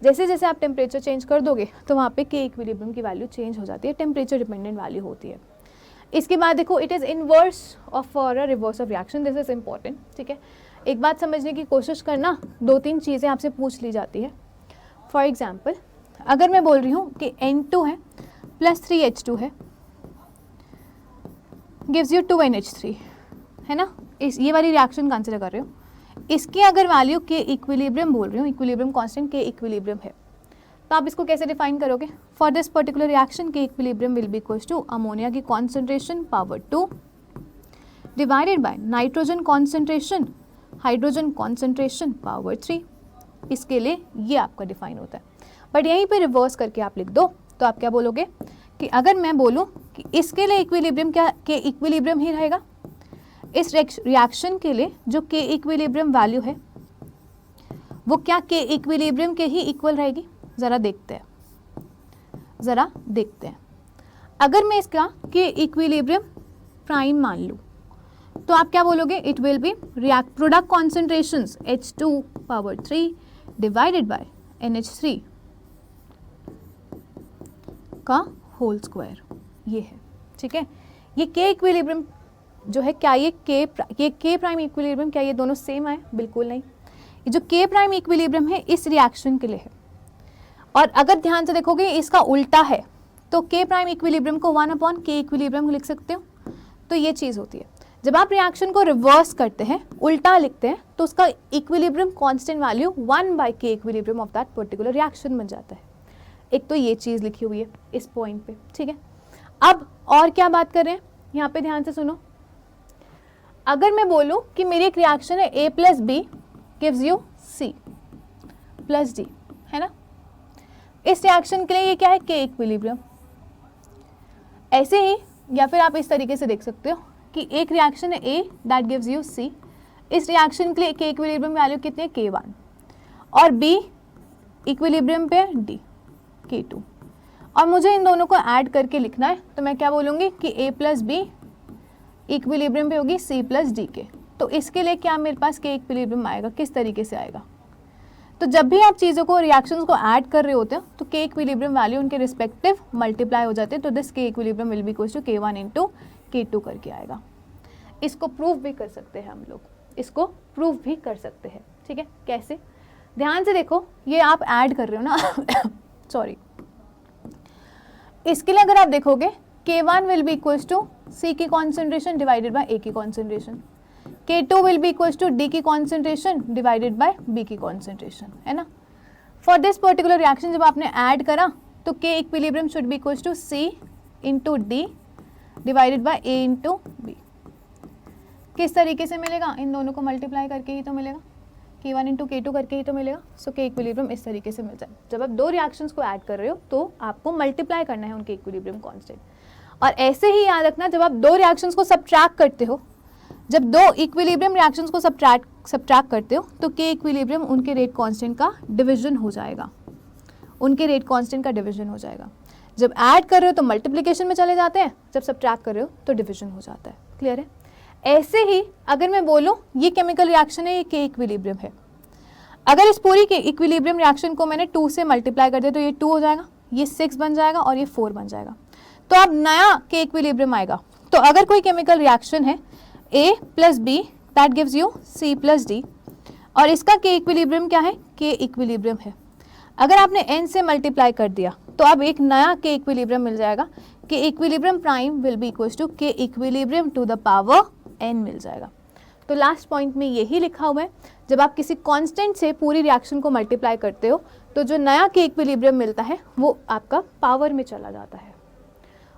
Speaker 1: जैसे जैसे आप टेम्परेचर चेंज कर दोगे तो वहाँ पे के इक्विलिब्रियम की वैल्यू चेंज हो जाती है, टेम्परेचर डिपेंडेंट वैल्यू होती है। इसके बाद देखो it is inverse of for a reverse of reaction, this is important. ठीक है, एक बात समझने की कोशिश करना, 2-3 चीज़ें आपसे पूछ ली जाती है। फॉर एग्जाम्पल अगर मैं बोल रही हूँ कि N2 है प्लस 3H2 है, गिव्स यू 2NH3, है ना, इस ये वाली रिएक्शन कंसिडर कर रहे हो। इसकी अगर वैल्यू के इक्विलिब्रियम बोल रही हूँ, इक्विलिब्रियम कांस्टेंट के इक्विलिब्रियम है, तो आप इसको कैसे डिफाइन करोगे? For this particular reaction K equilibrium will be equals to ammonia की concentration power 2 divided by nitrogen concentration, hydrogen concentration power 3। इसके लिए ये आपका डिफाइन होता है। बट यहीं पे रिवर्स करके आप लिख दो तो आप क्या बोलोगे कि अगर मैं बोलूँ कि इसके लिए इक्विलिब्रियम क्या, के इक्विलिब्रियम ही रहेगा, इस रिएक्शन के लिए जो के इक्विलिब्रियम वैल्यू है वो क्या के इक्विलिब्रियम के ही इक्वल रहेगी? ज़रा देखते हैं। अगर मैं इसका के इक्विलिब्रियम प्राइम मान लूँ तो आप क्या बोलोगे? It will be product concentrations H2 power 3 divided by NH3 का होल स्क्वायर, ये है। ठीक है, ये के इक्विलिब्रियम जो है, क्या ये के प्राइम इक्विलिब्रियम, क्या ये दोनों सेम है? बिल्कुल नहीं। ये जो के प्राइम इक्विलिब्रियम है इस रिएक्शन के लिए है, और अगर ध्यान से देखोगे इसका उल्टा है तो के प्राइम इक्विलिब्रियम को 1/के इक्विलिब्रियम लिख सकते हो। तो ये चीज़ होती है, जब आप रिएक्शन को रिवर्स करते हैं, उल्टा लिखते हैं, तो उसका इक्विलिब्रियम कांस्टेंट वैल्यू 1/के equilibrium of that particular reaction बन जाता है। एक तो ये चीज़ लिखी हुई है इस पॉइंट पे। ठीक है, अब और क्या बात कर रहे हैं यहाँ पे, ध्यान से सुनो। अगर मैं बोलूँ कि मेरी एक रिएक्शन है A plus B gives you C plus D, है ना, इस रिएक्शन के लिए ये क्या है? के इक्विलिब्रियम। ऐसे ही, या फिर आप इस तरीके से देख सकते हो कि एक रिएक्शन है A that gives you C, इस रिएक्शन के लिए के इक्विलिब्रियम वैल्यू कितनी है? K1, और B इक्विलिब्रियम पे D K2, और मुझे इन दोनों को ऐड करके लिखना है, तो मैं क्या बोलूँगी कि A प्लस बी इक्विलिब्रियम पे होगी C प्लस D के। तो इसके लिए क्या मेरे पास के इक्विलिब्रियम आएगा? किस तरीके से आएगा? तो जब भी आप चीज़ों को, रिएक्शंस को ऐड कर रहे होते हो तो के इक्विलिब्रियम वैल्यू उनके रिस्पेक्टिव मल्टीप्लाई हो जाते हैं, तो this K equilibrium will be equals to K1 into K2 करके आएगा। इसको प्रूव भी कर सकते हैं हम लोग, इसको प्रूव भी कर सकते हैं। ठीक है, कैसे? ध्यान से देखो, ये आप ऐड कर रहे हो ना सॉरी, इसके लिए अगर आप देखोगे K1 will be equals to C की कॉन्सेंट्रेशन डिवाइडेड बाय A की concentration, K2 will be equals to D की कॉन्सेंट्रेशन डिवाइडेड बाय B की कॉन्सेंट्रेशन, है ना। फॉर दिस पर्टिकुलर रिएक्शन जब आपने ऐड करा तो K equilibrium should be equals to C into D divided by A into B। किस तरीके से मिलेगा? इन दोनों को मल्टीप्लाई करके ही तो मिलेगा, K1 इंटू K2 करके ही तो मिलेगा। सो के इक्विलिब्रियम इस तरीके से मिल जाए। जब आप दो रिएक्शंस को ऐड कर रहे हो तो आपको मल्टीप्लाई करना है उनके इक्विलिब्रियम कांस्टेंट। और ऐसे ही याद रखना, जब आप दो रिएक्शंस को सब्ट्रैक्ट करते हो, जब दो इक्विलिब्रियम रिएक्शंस को सब्ट्रैक्ट करते हो तो के इक्विलिब्रियम उनके रेट कांस्टेंट का डिवीजन हो जाएगा, उनके रेट कांस्टेंट का डिवीजन हो जाएगा। जब ऐड कर रहे हो तो मल्टीप्लिकेशन में चले जाते हैं, जब सब्ट्रैक्ट कर रहे हो तो डिवीजन हो जाता है। क्लियर है? ऐसे ही अगर मैं बोलूँ ये केमिकल रिएक्शन है, ये के इक्विलिब्रियम है, अगर इस पूरी के इक्विलिब्रियम रिएक्शन को मैंने 2 से मल्टीप्लाई कर दिया तो ये 2 हो जाएगा, ये 6 बन जाएगा और ये 4 बन जाएगा। तो अब नया के इक्विलिब्रियम आएगा। तो अगर कोई केमिकल रिएक्शन है A plus B that gives you C plus D, और इसका के इक्विलिब्रियम क्या है? के इक्विलिब्रियम है। अगर आपने N से मल्टीप्लाई कर दिया तो अब एक नया के इक्विलिब्रियम मिल जाएगा, K equilibrium prime will be equals to K equilibrium to the power n मिल जाएगा। तो लास्ट पॉइंट में यही लिखा हुआ है, जब आप किसी कांस्टेंट से पूरी रिएक्शन को मल्टीप्लाई करते हो तो जो नया के इक्विलिब्रियम मिलता है वो आपका पावर में चला जाता है,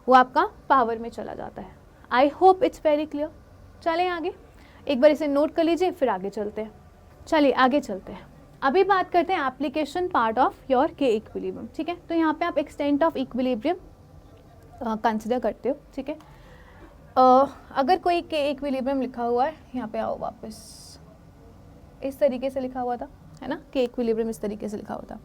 Speaker 1: वो आपका पावर में चला जाता है। I hope it's very clear. चलें आगे, एक बार इसे नोट कर लीजिए, फिर आगे चलते हैं। चलिए आगे चलते हैं। अभी बात करते हैं एप्लीकेशन पार्ट ऑफ योर के इक्विलिब्रियम, ठीक है। तो यहाँ पे आप एक्सटेंट ऑफ इक्विलिब्रियम कंसिडर करते हो, ठीक है। अगर कोई के इक्विलिब्रियम लिखा हुआ है, यहाँ पे आओ वापस, इस तरीके से लिखा हुआ था, है ना, के इक्विलिब्रियम इस तरीके से लिखा हुआ था।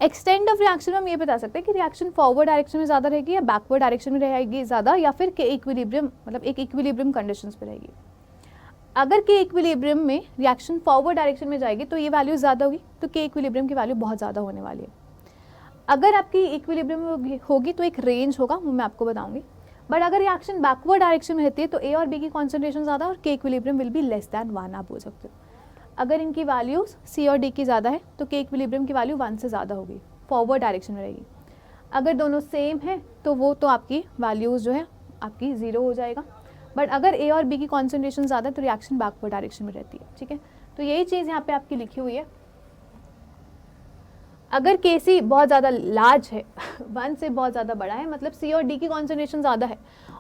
Speaker 1: एक्सटेंट ऑफ रिएक्शन में हम ये बता सकते हैं कि रिएक्शन फॉरवर्ड डायरेक्शन में ज़्यादा रहेगी या बैकवर्ड डायरेक्शन में रहेगी ज़्यादा, या फिर के इक्विलिब्रियम मतलब एक इक्विलिब्रियम कंडीशंस पे रहेगी। अगर के इक्विलिब्रियम में रिएक्शन फॉरवर्ड डायरेक्शन में जाएगी तो ये वैल्यू ज़्यादा होगी, तो के इक्विलिब्रियम की वैल्यू बहुत ज़्यादा होने वाली है। अगर आपकी इक्विलिब्रियम होगी तो एक रेंज होगा, वो मैं आपको बताऊंगी। बट अगर रिएक्शन बैकवर्ड डायरेक्शन में रहती है तो ए और बी की कॉन्सेंट्रेशन ज़्यादा और के equilibrium will be less than 1 आप बोल सकते हो। अगर इनकी वैल्यूज सी और डी की ज़्यादा है तो के इक्विलिब्रियम की वैल्यू 1 से ज़्यादा होगी, फॉरवर्ड डायरेक्शन में रहेगी। अगर दोनों सेम है तो वो तो आपकी वैल्यूज़ जो है आपकी 0 हो जाएगा। बट अगर ए और बी की कॉन्सेंट्रेशन ज़्यादा है तो रिएक्शन बैकवर्ड डायरेक्शन में रहती है, ठीक है। तो यही चीज़ यहाँ पे आपकी लिखी हुई है। अगर के सी बहुत ज़्यादा लार्ज है 1 से बहुत ज़्यादा बड़ा है, मतलब सी और डी की कॉन्सेंट्रेशन ज़्यादा है,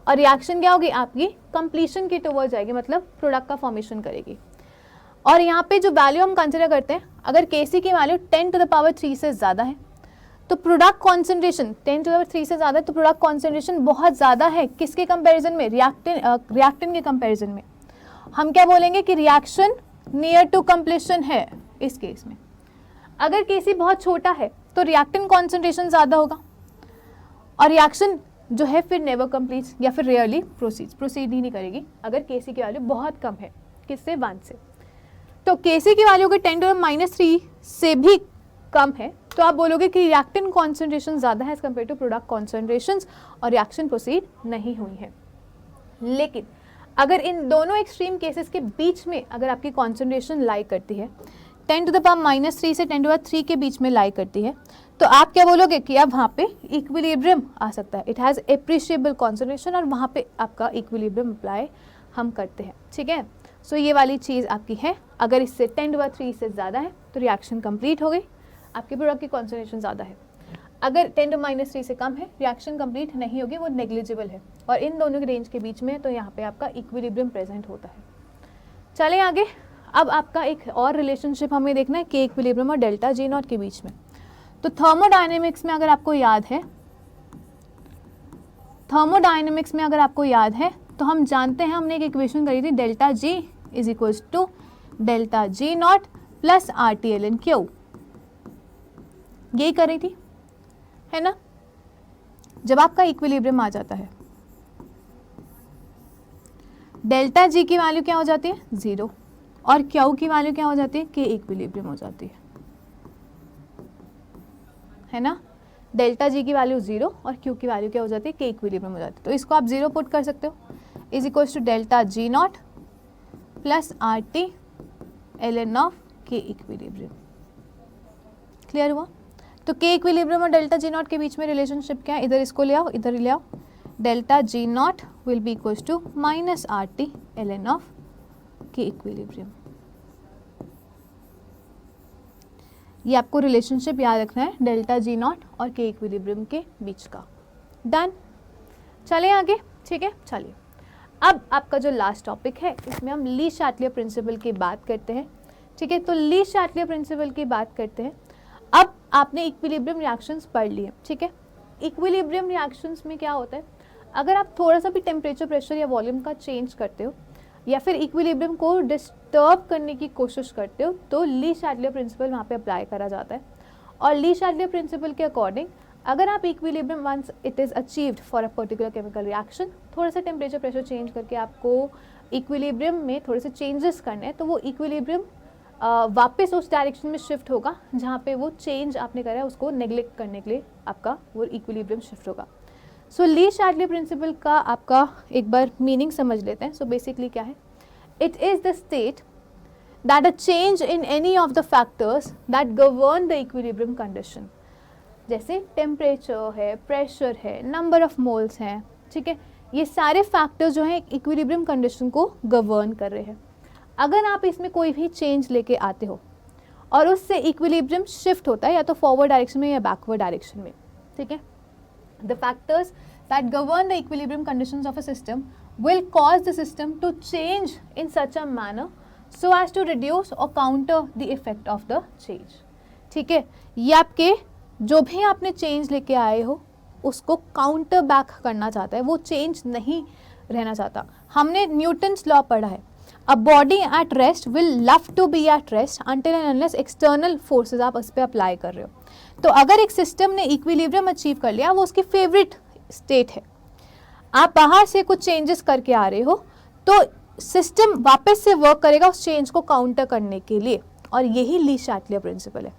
Speaker 1: और रिएक्शन क्या होगी आपकी कंप्लीशन की टुवर्ड्स जाएगी, मतलब प्रोडक्ट का फॉर्मेशन करेगी। और यहाँ पे जो वैल्यू हम कंसिडर करते हैं, अगर के सी की वैल्यू 10 टू द पावर 3 से ज़्यादा है तो product concentration 10 to the power 3 से ज़्यादा है, तो प्रोडक्ट कॉन्सेंट्रेशन बहुत ज़्यादा है किसके कंपैरिजन में, रिएक्टेंट के कंपैरिजन में। हम क्या बोलेंगे कि रिएक्शन नियर टू कंप्लीशन है इस केस में। अगर केसी बहुत छोटा है तो रिएक्टेंट कॉन्सेंट्रेशन ज़्यादा होगा और रिएक्शन जो है फिर नेवर कंप्लीट या फिर रेयरली प्रोसीड ही नहीं करेगी अगर केसी की वैल्यू बहुत कम है, किससे 1 से। तो केसी की वैल्यू अगर 10 टू द माइनस 3 से भी कम है तो आप बोलोगे कि रिएक्टेंट कॉन्सेंट्रेशन ज़्यादा है as compared to product concentration और रिएक्शन प्रोसीड नहीं हुई है। लेकिन अगर इन दोनों एक्सट्रीम केसेस के बीच में अगर आपकी कॉन्सेंट्रेशन लाई करती है 10 टू द पावर माइनस 3 से 10 टू द पावर 3 के बीच में लाई करती है, तो आप क्या बोलोगे कि अब वहाँ पे इक्विलिब्रियम आ सकता है, इट हैज़ एप्रिशिएबल कॉन्सेंट्रेशन, और वहाँ पे आपका इक्विलिब्रियम अप्लाई हम करते हैं, ठीक है। सो ये वाली चीज़ आपकी है। अगर इससे 10 टू द पावर 3 से ज़्यादा है तो रिएक्शन कंप्लीट हो गई, आपके प्रोडक्ट की कॉन्सेंट्रेशन ज़्यादा है। अगर 10 टू माइनस 3 से कम है, रिएक्शन कंप्लीट नहीं होगी, वो नेग्लिजिबल है, और इन दोनों के रेंज के बीच में तो यहाँ पे आपका इक्विलिब्रियम प्रेजेंट होता है। चलें आगे। अब आपका एक और रिलेशनशिप हमें देखना है के इक्विलिब्रियम और डेल्टा जी नॉट के बीच में। तो थर्मोडायनेमिक्स में अगर आपको याद है, तो हम जानते हैं, हमने एक इक्वेशन करी थी delta G is equals to delta G naught plus R T L N Q, यही करी थी, है ना। जब आपका इक्विलिब्रियम आ जाता है, डेल्टा जी की वैल्यू क्या हो जाती है 0 और क्यू की वैल्यू क्या हो जाती है के इक्विलिब्रियम हो जाती है ना। डेल्टा जी की वैल्यू 0 और क्यू की वैल्यू क्या हो जाती है के इक्विलिब्रियम हो जाती है। तो इसको आप 0 पुट कर सकते हो, is equals to delta G naught plus R T L N of K equilibrium. Clear हुआ। तो के इक्विलिब्रियम और डेल्टा जी नॉट के बीच में रिलेशनशिप क्या है, इधर इसको ले आओ, इधर ले आओ, delta G naught will be equals to minus R T L N of K equilibrium. ये आपको रिलेशनशिप याद रखना है डेल्टा जी नॉट और के इक्विलिब्रियम के बीच का। डन। चलें आगे, ठीक है। चलिए अब आपका जो लास्ट टॉपिक है इसमें हम ली शैटलियर प्रिंसिपल की बात करते हैं, ठीक है। तो ली शैटलियर प्रिंसिपल की बात करते हैं। अब आपने इक्विलिब्रियम रिएक्शंस पढ़ लिए, ठीक है। इक्विलिब्रियम रिएक्शंस में क्या होता है, अगर आप थोड़ा सा भी टेम्परेचर, प्रेशर या वॉल्यूम का चेंज करते हो या फिर इक्विलिब्रियम को डिस्टर्ब करने की कोशिश करते हो तो ली शैटलियर प्रिंसिपल वहाँ पे अप्लाई करा जाता है। और ली शैटलियर प्रिंसिपल के अकॉर्डिंग अगर आप equilibrium once it is achieved for a particular chemical reaction, थोड़ा सा टेम्परेचर प्रेशर चेंज करके आपको इक्विलिब्रियम में थोड़े से चेंजेस करने हैं, तो वो इक्विलिब्रियम वापस उस डायरेक्शन में शिफ्ट होगा जहाँ पे वो चेंज आपने करा है उसको नेग्लेक्ट करने के लिए आपका वो इक्विलिब्रियम शिफ्ट होगा। सो ली शैटलियर प्रिंसिपल का आपका एक बार मीनिंग समझ लेते हैं। सो बेसिकली क्या है, it is the state that a change in any of the factors that govern the equilibrium condition, जैसे टेम्परेचर है, प्रेशर है, नंबर ऑफ मोल्स हैं, ठीक है, ये सारे फैक्टर्स जो हैं इक्विलिब्रियम कंडीशन को गवर्न कर रहे हैं। अगर आप इसमें कोई भी चेंज लेके आते हो और उससे इक्विलिब्रियम शिफ्ट होता है या तो फॉरवर्ड डायरेक्शन में या बैकवर्ड डायरेक्शन में, ठीक है, the factors that govern the equilibrium conditions of a system will cause the system to change in such a manner so as to reduce or counter the effect of the change। ठीक है, ये आपके जो भी आपने change लेके आए हो उसको काउंटर बैक करना चाहता है, वो चेंज नहीं रहना चाहता। हमने न्यूटन्स लॉ पढ़ा है, a body at rest will love to be at rest until and unless external forces आप उस पर अप्लाई कर रहे हो। तो अगर एक सिस्टम ने इक्विलिब्रियम अचीव कर लिया, वो उसकी फेवरेट स्टेट है, आप बाहर से कुछ चेंजेस करके आ रहे हो तो सिस्टम वापस से वर्क करेगा उस चेंज को काउंटर करने के लिए, और यही ली शैटलियर प्रिंसिपल है।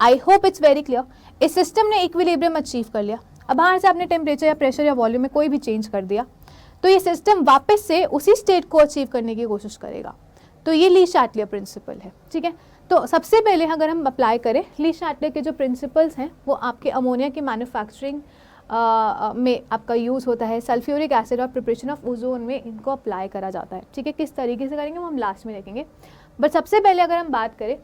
Speaker 1: I hope it's very clear. इस सिस्टम ने इक्विलिब्रियम अचीव कर लिया, अब बाहर से आपने टेम्परेचर या प्रेशर या वॉल्यूम में कोई भी चेंज कर दिया तो ये सिस्टम वापस से उसी स्टेट को अचीव करने की कोशिश करेगा। तो ये ली शैटलियर प्रिंसिपल है, ठीक है। तो सबसे पहले अगर हम अप्लाई करें ली शैटलियर के जो प्रिंसिपल्स हैं वो आपके अमोनिया की मैन्युफैक्चरिंग में आपका यूज़ होता है, सल्फ्यूरिक एसिड और प्रिपरेशन ऑफ ओजोन में इनको अप्लाई करा जाता है, ठीक है। किस तरीके से करेंगे वो हम लास्ट में देखेंगे, बट सबसे पहले अगर हम बात करें,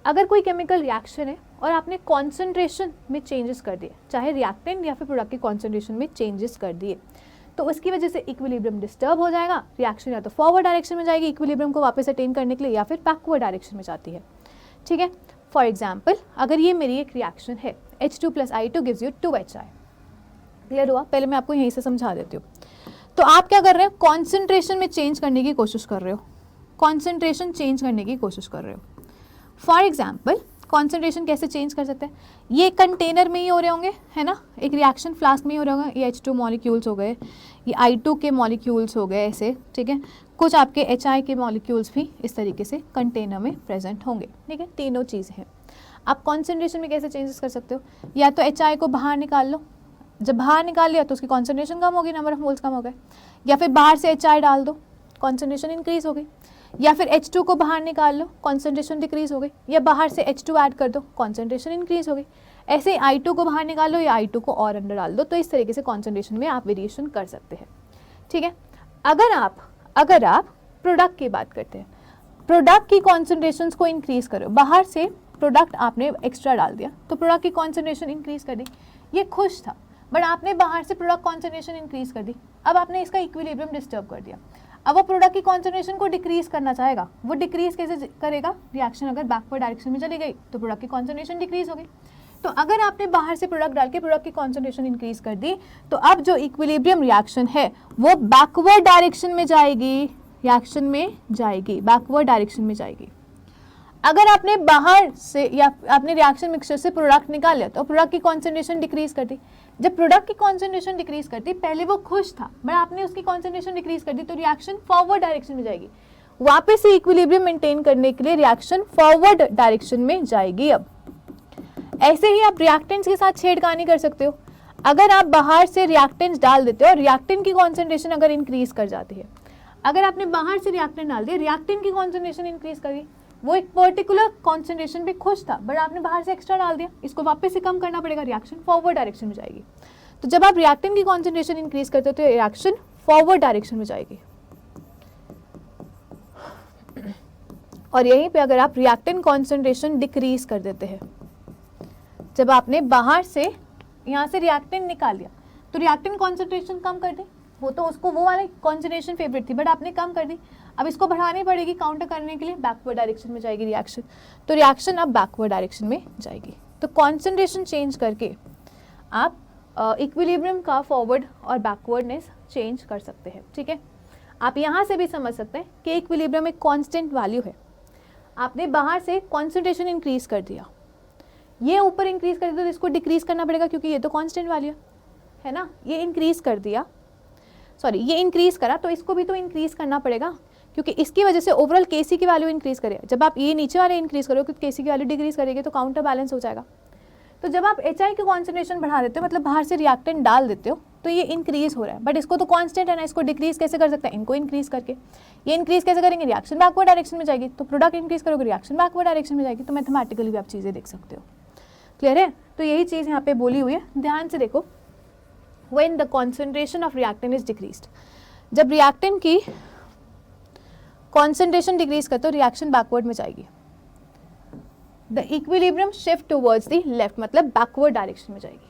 Speaker 1: अगर कोई केमिकल रिएक्शन है और आपने कॉन्सेंट्रेशन में चेंजेस कर दिए, चाहे रिएक्टेंट या फिर प्रोडक्ट की कॉन्सेंट्रेशन में चेंजेस कर दिए, तो उसकी वजह से इक्विलिब्रियम डिस्टर्ब हो जाएगा, रिएक्शन या तो फॉरवर्ड डायरेक्शन में जाएगी इक्विलिब्रियम को वापस अटेन करने के लिए, या फिर बैकवर्ड डायरेक्शन में जाती है, ठीक है। फॉर एग्जाम्पल, अगर ये मेरी एक रिएक्शन है H2 + I2 gives you 2HI, clear हुआ? पहले मैं आपको यहीं से समझा देती हूँ। तो आप क्या कर रहे हो, कॉन्सेंट्रेशन में चेंज करने की कोशिश कर रहे हो, कॉन्सेंट्रेशन चेंज करने की कोशिश कर रहे हो। फॉर एग्जाम्पल, कॉन्सेंट्रेशन कैसे चेंज कर सकते हैं, ये कंटेनर में ही हो रहे होंगे, है ना, एक रिएक्शन फ्लास्क में ही हो रहे होंगे, ये H2 मॉलिक्यूल्स हो गए, ये I2 के मॉलिक्यूल्स हो गए ऐसे, ठीक है, कुछ आपके HI के मॉलिक्यूल्स भी इस तरीके से कंटेनर में प्रेजेंट होंगे, ठीक है, तीनों चीज़ें हैं। आप कॉन्सेंट्रेशन में कैसे चेंजेस कर सकते हो, या तो HI को बाहर निकाल लो, जब बाहर निकाल लिया तो उसकी कॉन्सेंट्रेशन कम होगी, नंबर ऑफ मोल्स कम हो गए, या फिर बाहर से HI डाल दो, कॉन्सेंट्रेशन इंक्रीज हो गई, या फिर H2 को बाहर निकाल लो, कॉन्सेंट्रेशन डिक्रीज हो गई, या बाहर से H2 ऐड कर दो, कॉन्सेंट्रेशन इंक्रीज हो गई। ऐसे ही I2 को बाहर निकाल लो या I2 को और अंदर डाल दो, तो इस तरीके से कॉन्सेंट्रेशन में आप वेरिएशन कर सकते हैं, ठीक है। अगर आप प्रोडक्ट की बात करते हैं, प्रोडक्ट की कॉन्सेंट्रेशन को इंक्रीज करो, बाहर से प्रोडक्ट आपने एक्स्ट्रा डाल दिया तो प्रोडक्ट की कॉन्सेंट्रेशन इंक्रीज कर दी, ये खुश था, बट आपने बाहर से प्रोडक्ट कॉन्सेंट्रेशन इंक्रीज कर दी, अब आपने इसका इक्विलिब्रियम डिस्टर्ब कर दिया, अब वो प्रोडक्ट की कॉन्सेंट्रेशन को डिक्रीज करना चाहेगा, वो डिक्रीज कैसे करेगा, रिएक्शन अगर बैकवर्ड डायरेक्शन में चली गई तो प्रोडक्ट की कॉन्सेंट्रेशन डिक्रीज हो गई। तो अगर आपने बाहर से प्रोडक्ट डाल के प्रोडक्ट की कॉन्सेंट्रेशन इंक्रीज कर दी तो अब जो इक्विलिब्रियम रिएक्शन है वो बैकवर्ड डायरेक्शन में जाएगी, रिएक्शन में जाएगी, बैकवर्ड डायरेक्शन में जाएगी। अगर आपने बाहर से या आपने रिएक्शन मिक्सचर से प्रोडक्ट निकाल लिया तो प्रोडक्ट की कॉन्सेंट्रेशन डिक्रीज कर दी, जब प्रोडक्ट की कॉन्सेंट्रेशन डिक्रीज करती, पहले वो खुश था बट आपने उसकी कॉन्सेंट्रेशन डिक्रीज कर दी तो रिएक्शन फॉरवर्ड डायरेक्शन में जाएगी, वापस से इक्विलिब्रियम मेंटेन करने के लिए रिएक्शन फॉरवर्ड डायरेक्शन में जाएगी। अब ऐसे ही आप रिएक्टेंट्स के साथ छेड़खानी कर सकते हो, अगर आप बाहर से रिएक्टेंट्स डाल देते हो और रिएक्टेंट की कॉन्सेंट्रेशन अगर इंक्रीज कर जाती है, अगर आपने बाहर से रिएक्टेंट डाल दिया, रिएक्टेंट की कॉन्सेंट्रेशन इंक्रीज कर गई, वो एक पर्टिकुलर कॉन्सेंट्रेशन पे खुश था बट आपने बाहर से एक्स्ट्रा डाल दिया, इसको वापस से कम करना पड़ेगा, रिएक्शन फॉरवर्ड डायरेक्शन में जाएगी। तो जब आप रिएक्टेंट की कॉन्सेंट्रेशन इंक्रीज करते हो तो रिएक्शन फॉरवर्ड डायरेक्शन में जाएगी, और यहीं पे अगर आप रिएक्टेंट कॉन्सेंट्रेशन डिक्रीज कर देते हैं, जब आपने बाहर से यहाँ से रिएक्टेंट निकाल लिया तो रिएक्टेंट कॉन्सेंट्रेशन कम कर दी, वो तो उसको वो वाली कॉन्सेंट्रेशन फेवरेट थी बट आपने कम कर दी, अब इसको बढ़ानी पड़ेगी काउंटर करने के लिए, बैकवर्ड डायरेक्शन में जाएगी रिएक्शन, तो रिएक्शन अब बैकवर्ड डायरेक्शन में जाएगी। तो कॉन्सेंट्रेशन चेंज करके आप इक्विलिब्रियम का फॉरवर्ड और बैकवर्डनेस चेंज कर सकते हैं, ठीक है। आप यहाँ से भी समझ सकते हैं कि इक्विलिब्रियम एक कांस्टेंट वैल्यू है, आपने बाहर से कॉन्सेंट्रेशन इंक्रीज कर दिया, ये ऊपर इंक्रीज कर दिया तो इसको डिक्रीज करना पड़ेगा क्योंकि ये तो कांस्टेंट वैल्यू है ना, ये इंक्रीज कर दिया, सॉरी ये इंक्रीज करा तो इसको भी तो इंक्रीज करना पड़ेगा क्योंकि इसकी वजह से ओवरऑल केसी की वैल्यू इंक्रीज करे, जब आप ये नीचे वाले इंक्रीज करो क्योंकि केसी की वैल्यू डिक्रीज करेगी तो काउंटर बैलेंस हो जाएगा। तो जब आप HI की कॉन्सेंट्रेशन बढ़ा देते हो, मतलब बाहर से रिएक्टेंट डाल देते हो, तो ये इंक्रीज हो रहा है, बट इसको तो कांस्टेंट है ना, इसको डिक्रीज कैसे कर सकते हैं, इनको इंक्रीज करके। ये इंक्रीज कैसे करेंगे, रिएक्शन बैकवर्ड डायरेक्शन में जाएगी, तो प्रोडक्ट इंक्रीज करोगे रिएक्शन बैकवर्ड डायरेक्शन में जाएगी। तो मैथमेटिकली भी आप चीज़ें देख सकते हो। क्लियर है? तो यही चीज़ यहाँ पे बोली हुई है, ध्यान से देखो। When the concentration of reactant is decreased, जब रिएक्टेंट की कॉन्सेंट्रेशन डिक्रीज करते हो रिएक्शन बैकवर्ड में जाएगी। The equilibrium shift towards the left, मतलब बैकवर्ड डायरेक्शन में जाएगी,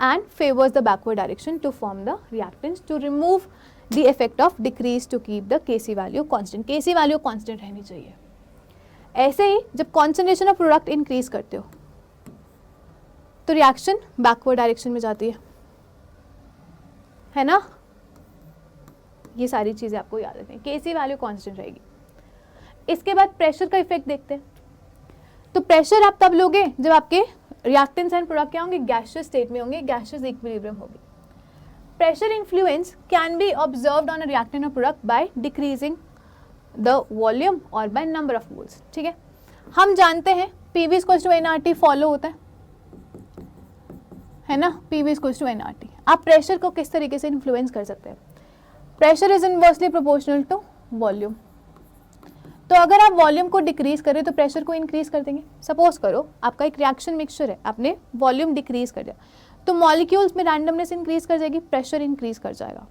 Speaker 1: and favours the backward direction to form the reactants to remove the effect of decrease to keep the Kc value constant. Kc value constant रहनी चाहिए। ऐसे ही जब concentration of product increase करते हो तो रिएक्शन बैकवर्ड डायरेक्शन में जाती है ना? ये सारी चीज़ें आपको याद रखनी है। Kc वैल्यू कांस्टेंट रहेगी। इसके बाद प्रेशर का इफेक्ट देखते हैं। तो प्रेशर आप तब लोगे जब आपके रिएक्टेंट्स एंड प्रोडक्ट क्या होंगे, गैसियस स्टेट में होंगे, गैसियस इक्विलिब्रियम होगी। Pressure influence can be observed on a reactant और product by decreasing the volume और बाय नंबर ऑफ मोल्स। ठीक है, हम जानते हैं PV equals to nRT follow होता है ना? PV equals to nRT। आप प्रेशर को किस तरीके से इन्फ्लुएंस कर सकते हैं? Pressure is inversely proportional to volume. तो अगर आप वॉल्यूम को डिक्रीज करें तो प्रेशर को इंक्रीज कर देंगे। सपोज करो आपका एक रिएक्शन मिक्सचर है, आपने वॉल्यूम डिक्रीज कर दिया तो मॉलिक्यूल्स में रैंडमनेस इंक्रीज कर जाएगी, प्रेशर इंक्रीज कर जाएगा।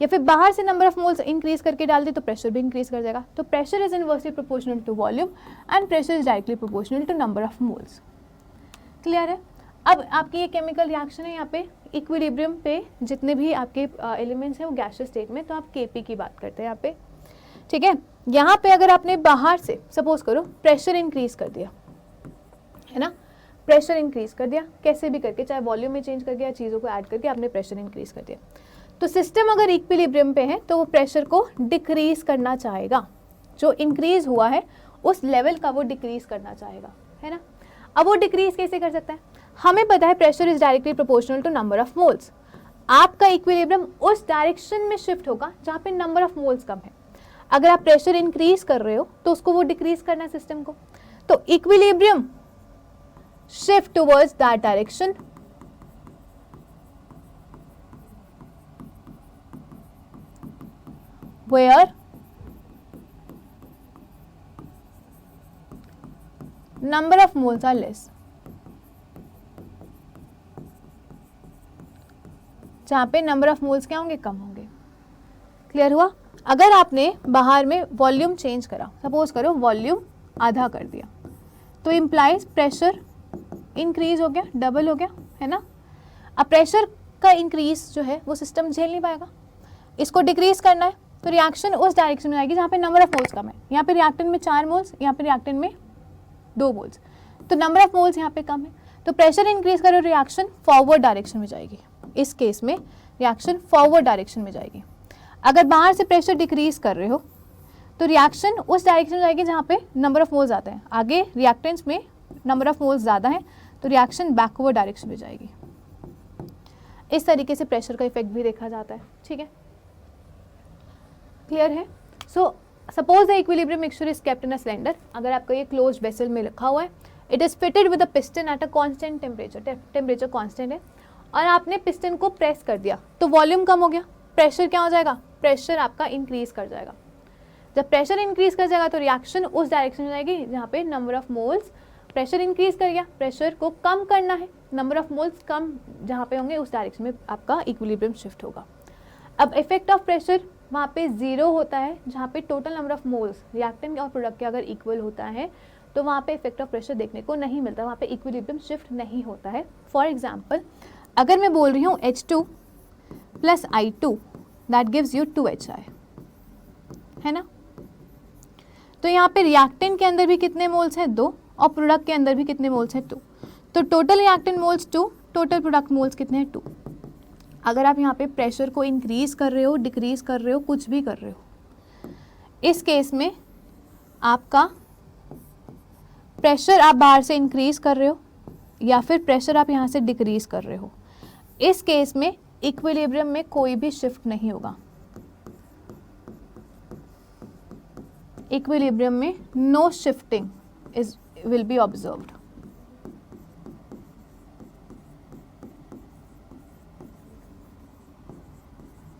Speaker 1: या फिर बाहर से नंबर ऑफ मोल्स इंक्रीज करके डाल दी तो प्रेशर भी इंक्रीज कर जाएगा। तो pressure is inversely proportional to volume and pressure is directly proportional to number of moles. Clear है? अब आपकी ये केमिकल रिएक्शन है, यहाँ पे इक्विलिब्रियम पे जितने भी आपके एलिमेंट्स हैं वो गैसियस स्टेट में, तो आप Kp की बात करते हैं यहाँ पे। ठीक है, यहाँ पे अगर आपने बाहर से सपोज करो प्रेशर इंक्रीज कर दिया है ना, प्रेशर इंक्रीज कर दिया कैसे भी करके, चाहे वॉल्यूम में चेंज करके या चीज़ों को ऐड करके आपने प्रेशर इंक्रीज कर दिया, तो सिस्टम अगर इक्विलिब्रियम पे है तो वो प्रेशर को डिक्रीज करना चाहेगा। जो इंक्रीज हुआ है उस लेवल का वो डिक्रीज करना चाहेगा, है ना? अब वो डिक्रीज कैसे कर सकता है? हमें पता है pressure is directly proportional to number of moles. आपका इक्विलिब्रियम उस डायरेक्शन में शिफ्ट होगा जहाँ पे नंबर ऑफ मोल्स कम है। अगर आप प्रेशर इंक्रीज कर रहे हो तो उसको वो डिक्रीज करना है सिस्टम को, तो equilibrium shift towards that direction where number of moles are less, जहाँ पे नंबर ऑफ मोल्स क्या होंगे, कम होंगे। क्लियर हुआ? अगर आपने बाहर में वॉल्यूम चेंज करा, सपोज करो वॉल्यूम आधा कर दिया, तो इम्प्लाइज प्रेशर इंक्रीज हो गया, डबल हो गया, है ना? अब प्रेशर का इंक्रीज जो है वो सिस्टम झेल नहीं पाएगा, इसको डिक्रीज करना है तो रिएक्शन उस डायरेक्शन में जाएगी जहाँ पे नंबर ऑफ मोल्स कम है। यहाँ पे रिएक्टेंट में 4 मोल्स, यहाँ पे रिएक्टेंट में 2 मोल्स, तो नंबर ऑफ मोल्स यहाँ पे कम है, तो प्रेशर इंक्रीज करो रिएक्शन फॉरवर्ड डायरेक्शन में जाएगी। इस केस में रिएक्शन फॉरवर्ड डायरेक्शन में जाएगी। अगर बाहर से प्रेशर डिक्रीज कर रहे हो तो रिएक्शन उस डायरेक्शन में जाएगी जहाँ पे नंबर ऑफ मोल्स आते हैं। आगे रिएक्टेंट्स में नंबर ऑफ मोल्स ज़्यादा है तो रिएक्शन बैकवर्ड डायरेक्शन में जाएगी। इस तरीके से प्रेशर का इफेक्ट भी देखा जाता है। ठीक है, क्लियर है? So suppose the equilibrium mixture is kept in a cylinder. अगर आपका ये क्लोज वेसल में रखा हुआ है, it is fitted with a piston at a constant temperature, temperature constant है, और आपने पिस्टन को प्रेस कर दिया तो वॉल्यूम कम हो गया, प्रेशर क्या हो जाएगा, प्रेशर आपका इंक्रीज कर जाएगा। जब प्रेशर इंक्रीज कर जाएगा तो रिएक्शन उस डायरेक्शन में जाएगी जहाँ पे number of moles, pressure increase कर गया, प्रेशर को कम करना है, नंबर ऑफ मोल्स कम जहाँ पे होंगे उस डायरेक्शन में आपका इक्विलिब्रियम शिफ्ट होगा। अब इफेक्ट ऑफ प्रेशर वहाँ पे 0 होता है जहाँ पे total number of moles reactant और प्रोडक्ट के अगर इक्वल होता है तो वहाँ पे इफेक्ट ऑफ प्रेशर देखने को नहीं मिलता, वहाँ पे इक्विलिब्रियम शिफ्ट नहीं होता है। फॉर एग्जाम्पल अगर मैं बोल रही हूँ H2 plus I2 that gives you 2HI, है ना? तो यहाँ पे रिएक्टेंट के अंदर भी कितने मोल्स हैं, 2, और प्रोडक्ट के अंदर भी कितने मोल्स हैं, 2। तो total reactant moles 2, total product moles कितने हैं, 2। अगर आप यहाँ पे प्रेशर को इंक्रीज कर रहे हो, डिक्रीज कर रहे हो, कुछ भी कर रहे हो, इस केस में आपका प्रेशर आप बाहर से इंक्रीज कर रहे हो या फिर प्रेशर आप यहाँ से डिक्रीज कर रहे हो, इस केस में इक्विलिब्रियम में कोई भी शिफ्ट नहीं होगा। इक्विलिब्रियम में no shifting will be observed.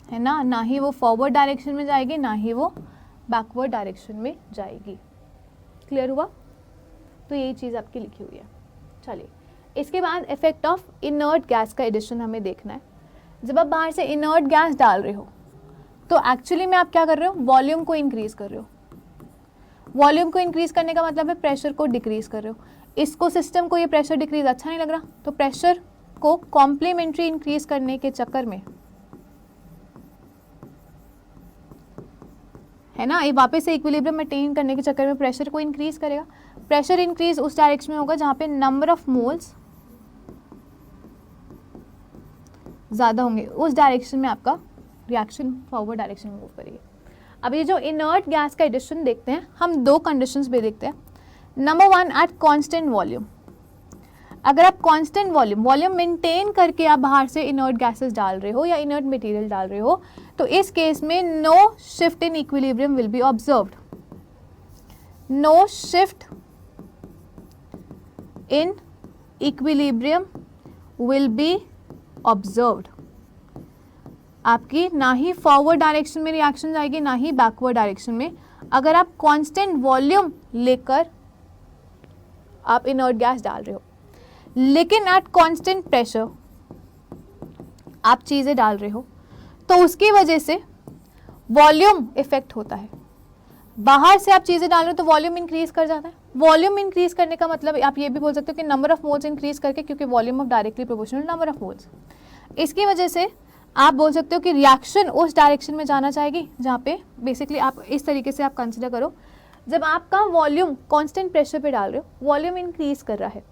Speaker 1: है ना? ना ही वो फॉरवर्ड डायरेक्शन में जाएगी, ना ही वो बैकवर्ड डायरेक्शन में जाएगी। क्लियर हुआ? तो यही चीज़ आपकी लिखी हुई है। चलिए इसके बाद इफेक्ट ऑफ इनर्ट गैस का एडिशन हमें देखना है। जब आप बाहर से इनर्ट गैस डाल रहे हो तो एक्चुअली में आप क्या कर रहे हो, वॉल्यूम को इंक्रीज कर रहे हो। वॉल्यूम को इंक्रीज करने का मतलब है प्रेशर को डिक्रीज कर रहे हो। इसको सिस्टम को ये प्रेशर डिक्रीज अच्छा नहीं लग रहा, तो प्रेशर को कॉम्प्लीमेंट्री इंक्रीज करने के चक्कर में, है ना, ये वापस से इक्विलिब्रियम मेंटेन करने के चक्कर में प्रेशर को इंक्रीज करेगा। प्रेशर इंक्रीज उस डायरेक्शन में होगा जहां पे नंबर ऑफ मोल्स ज़्यादा होंगे, उस डायरेक्शन में आपका रिएक्शन फॉरवर्ड डायरेक्शन में मूव करेगी। अब ये जो इनर्ट गैस का एडिशन देखते हैं, हम दो कंडीशंस पे देखते हैं। Number 1, at constant volume. अगर आप कांस्टेंट वॉल्यूम मेंटेन करके आप बाहर से इनर्ट गैसेस डाल रहे हो या इनर्ट मटेरियल डाल रहे हो, तो इस केस में no shift in equilibrium will be observed. No shift in equilibrium will be observed. आपकी ना ही फॉरवर्ड डायरेक्शन में रिएक्शन जाएगी, ना ही बैकवर्ड डायरेक्शन में, अगर आप कांस्टेंट वॉल्यूम लेकर आप इनर्ट गैस डाल रहे हो। लेकिन एट कांस्टेंट प्रेशर आप चीज़ें डाल रहे हो तो उसकी वजह से वॉल्यूम इफेक्ट होता है। बाहर से आप चीज़ें डाल रहे हो तो वॉल्यूम इंक्रीज कर जाता है। वॉल्यूम इंक्रीज करने का मतलब आप ये भी बोल सकते हो कि नंबर ऑफ मोल्स इंक्रीज करके, क्योंकि volume of directly proportional number of moles. इसकी वजह से आप बोल सकते हो कि रिएक्शन उस डायरेक्शन में जाना चाहेगी जहाँ पे बेसिकली आप इस तरीके से आप कंसिडर करो, जब आपका वॉल्यूम कांस्टेंट प्रेशर पे डाल रहे हो, वॉल्यूम इंक्रीज कर रहा है,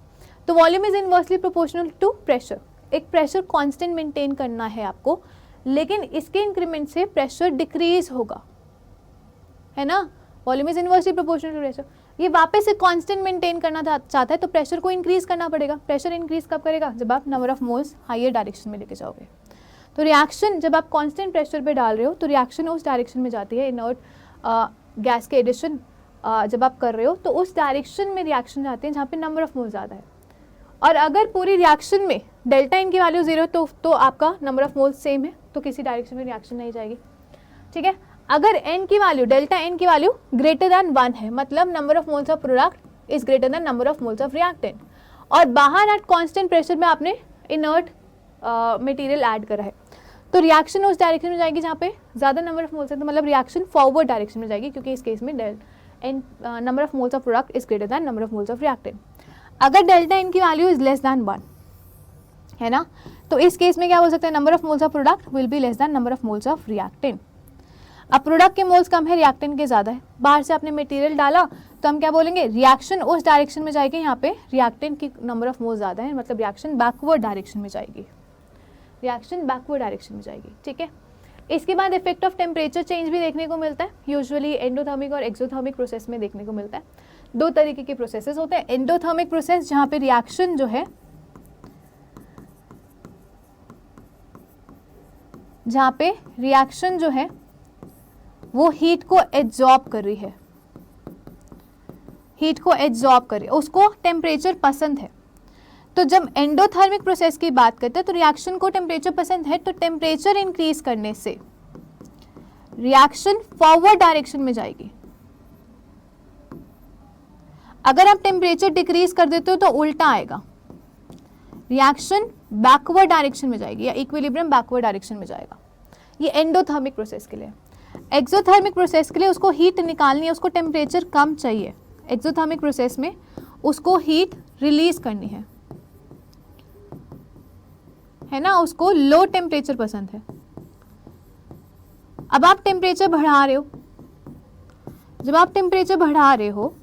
Speaker 1: तो volume is inversely proportional to pressure. एक प्रेशर कांस्टेंट मेंटेन करना है आपको, लेकिन इसके इंक्रीमेंट से प्रेशर डिक्रीज होगा, है ना। Volume is inversely proportional to pressure. ये वापस से कांस्टेंट मेंटेन करना चाहता है तो प्रेशर को इंक्रीज करना पड़ेगा। प्रेशर इंक्रीज कब करेगा, जब आप number of moles higher direction में लेके जाओगे। तो रिएक्शन जब आप कांस्टेंट प्रेशर पे डाल रहे हो तो रिएक्शन उस डायरेक्शन में जाती है। इनर्ट गैस के एडिशन जब आप कर रहे हो तो उस डायरेक्शन में रिएक्शन जाते हैं जहाँ पे नंबर ऑफ मोल्स ज़्यादा है। और अगर पूरी रिएक्शन में डेल्टा एन की वैल्यू 0 तो आपका नंबर ऑफ मोल्स सेम है, तो किसी डायरेक्शन में रिएक्शन नहीं जाएगी, ठीक है। अगर एन की वैल्यू, डेल्टा एन की वैल्यू ग्रेटर दैन 1 है, मतलब number of moles of product is greater than number of moles of reactant, और बाहर एट कांस्टेंट प्रेशर में आपने इनर्ट मटेरियल ऐड करा है, तो रिएक्शन उस डायरेक्शन में जाएगी जहाँ पे ज़्यादा नंबर ऑफ मोल्स है, तो मतलब रिएक्शन फॉरवर्ड डायरेक्शन में जाएगी, क्योंकि इस केस में N number of moles of product is greater than number of moles of reactant. अगर डेल्टा एन की वैल्यू इज लेस दैन 1 है ना, तो इस केस में क्या बोल सकते हैं, number of moles of product will be less than number of moles of reactant. अब प्रोडक्ट के मोल्स कम है, रिएक्टेंट के ज़्यादा है, बाहर से आपने मटेरियल डाला तो हम क्या बोलेंगे, रिएक्शन उस डायरेक्शन में जाएगी यहाँ पे रिएक्टेंट की नंबर ऑफ मोल्स ज़्यादा है, मतलब रिएक्शन बैकवर्ड डायरेक्शन में जाएगी, रिएक्शन बैकवर्ड डायरेक्शन में जाएगी, ठीक है। इसके बाद इफेक्ट ऑफ टेम्परेचर चेंज भी देखने को मिलता है, यूजुअली एंडोथर्मिक और एक्सोथर्मिक प्रोसेस में देखने को मिलता है। दो तरीके के प्रोसेसेस होते हैं। एंडोथर्मिक प्रोसेस जहाँ पे रिएक्शन जो है, जहाँ पे रिएक्शन जो है वो हीट को एब्जॉर्ब कर रही है, हीट को एब्जॉर्ब कर रही है, उसको टेम्परेचर पसंद है। तो जब एंडोथर्मिक प्रोसेस की बात करते हैं तो रिएक्शन को टेम्परेचर पसंद है, तो टेम्परेचर इंक्रीज करने से रिएक्शन फॉरवर्ड डायरेक्शन में जाएगी। अगर आप टेम्परेचर डिक्रीज कर देते हो तो उल्टा आएगा, रिएक्शन बैकवर्ड डायरेक्शन में जाएगी या इक्विलिब्रियम बैकवर्ड डायरेक्शन में जाएगा। ये एंडोथर्मिक प्रोसेस के लिए। एक्सोथर्मिक प्रोसेस के लिए उसको हीट निकालनी है, उसको टेम्परेचर कम चाहिए। एक्सोथर्मिक प्रोसेस में उसको हीट रिलीज करनी है ना, उसको लो टेम्परेचर पसंद है। अब आप टेम्परेचर बढ़ा रहे हो, जब आप टेम्परेचर बढ़ा रहे हो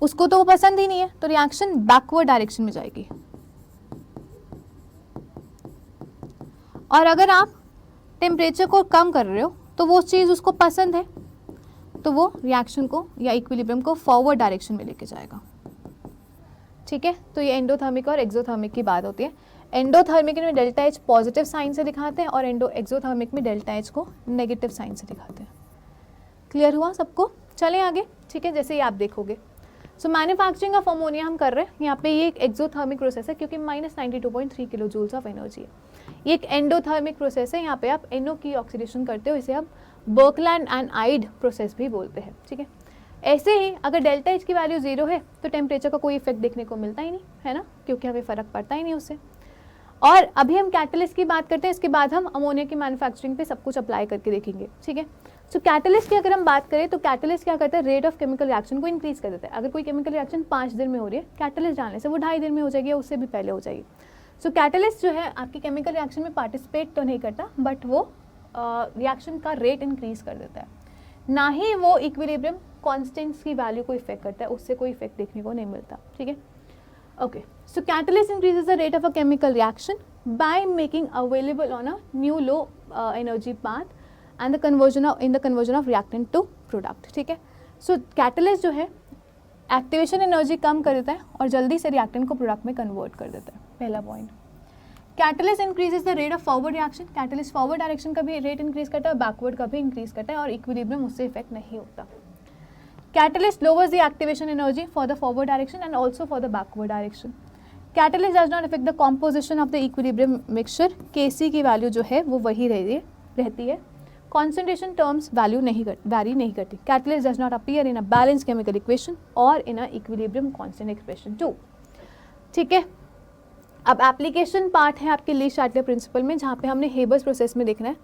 Speaker 1: उसको तो वो पसंद ही नहीं है, तो रिएक्शन बैकवर्ड डायरेक्शन में जाएगी। और अगर आप टेम्परेचर को कम कर रहे हो तो वो चीज़ उसको पसंद है, तो वो रिएक्शन को या इक्विलिब्रियम को फॉरवर्ड डायरेक्शन में लेके जाएगा, ठीक है। तो ये एंडोथर्मिक और एक्सोथर्मिक की बात होती है। एंडोथर्मिक में डेल्टा एच पॉजिटिव साइन से दिखाते हैं और एक्सोथर्मिक में डेल्टा एच को नेगेटिव साइन से दिखाते हैं। क्लियर हुआ सबको? चलें आगे, ठीक है। जैसे ही आप देखोगे, सो मैन्युफैक्चरिंग ऑफ अमोनिया हम कर रहे हैं, यहाँ पे ये एक एक्सोथर्मिक प्रोसेस है क्योंकि -92.3 किलो जूल्स ऑफ एनर्जी है। ये एक एंडोथर्मिक प्रोसेस है, यहाँ पे आप NO की ऑक्सीडेशन करते हो, इसे हम बर्कलैंड एंड आइड प्रोसेस भी बोलते हैं, ठीक है। ऐसे ही अगर डेल्टा एच की वैल्यू 0 है तो टेम्परेचर का कोई इफेक्ट देखने को मिलता ही नहीं, है ना, क्योंकि हमें फ़र्क पड़ता ही नहीं उससे। और अभी हम कैटलिस्ट की बात करते हैं, इसके बाद हम अमोनिया की मैन्युफैक्चरिंग पे सब कुछ अप्लाई करके देखेंगे, ठीक है। सो कैटलिस्ट की अगर हम बात करें तो कैटलिस्ट क्या करता है, रेट ऑफ केमिकल रिएक्शन को इंक्रीज कर देता है। अगर कोई केमिकल रिएक्शन 5 दिन में हो रही है, कैटलिस्ट डालने से वो 2.5 दिन में हो जाएगी या उससे भी पहले हो जाएगी। सो कैटलिस्ट जो है आपकी केमिकल रिएक्शन में पार्टिसिपेट तो नहीं करता, बट वो रिएक्शन का रेट इंक्रीज कर देता है, ना ही वो इक्विलिब्रियम कॉन्स्टेंट्स की वैल्यू को इफेक्ट करता है, उससे कोई इफेक्ट देखने को नहीं मिलता, ठीक है। Okay, so catalyst increases the rate of a chemical reaction by making available on a new low energy path and the conversion of reactant to product, ठीक है। So catalyst जो है एक्टिवेशन एनर्जी कम कर देता है और जल्दी से रिएक्टेंट को प्रोडक्ट में कन्वर्ट कर देता है, पहला point. Catalyst increases the rate of forward reaction, catalyst forward direction का भी रेट इंक्रीज करता है, बैकवर्ड का भी इंक्रीज करता है और इक्विलिब्रियम उससे इफेक्ट नहीं होता। Catalyst lowers the activation energy for the forward direction and also for the backward direction. Catalyst does not affect the composition of the equilibrium mixture. Kc की वैल्यू जो है वो वही रहती है। Concentration terms वैल्यू वैरी नहीं करती। Catalyst does not appear in a balanced chemical equation or in a equilibrium constant expression too. ठीक है, अब एप्लीकेशन पार्ट है आपके ली शार्टले प्रिंसिपल में, जहाँ पे हमने हेबर्स प्रोसेस में देखना है,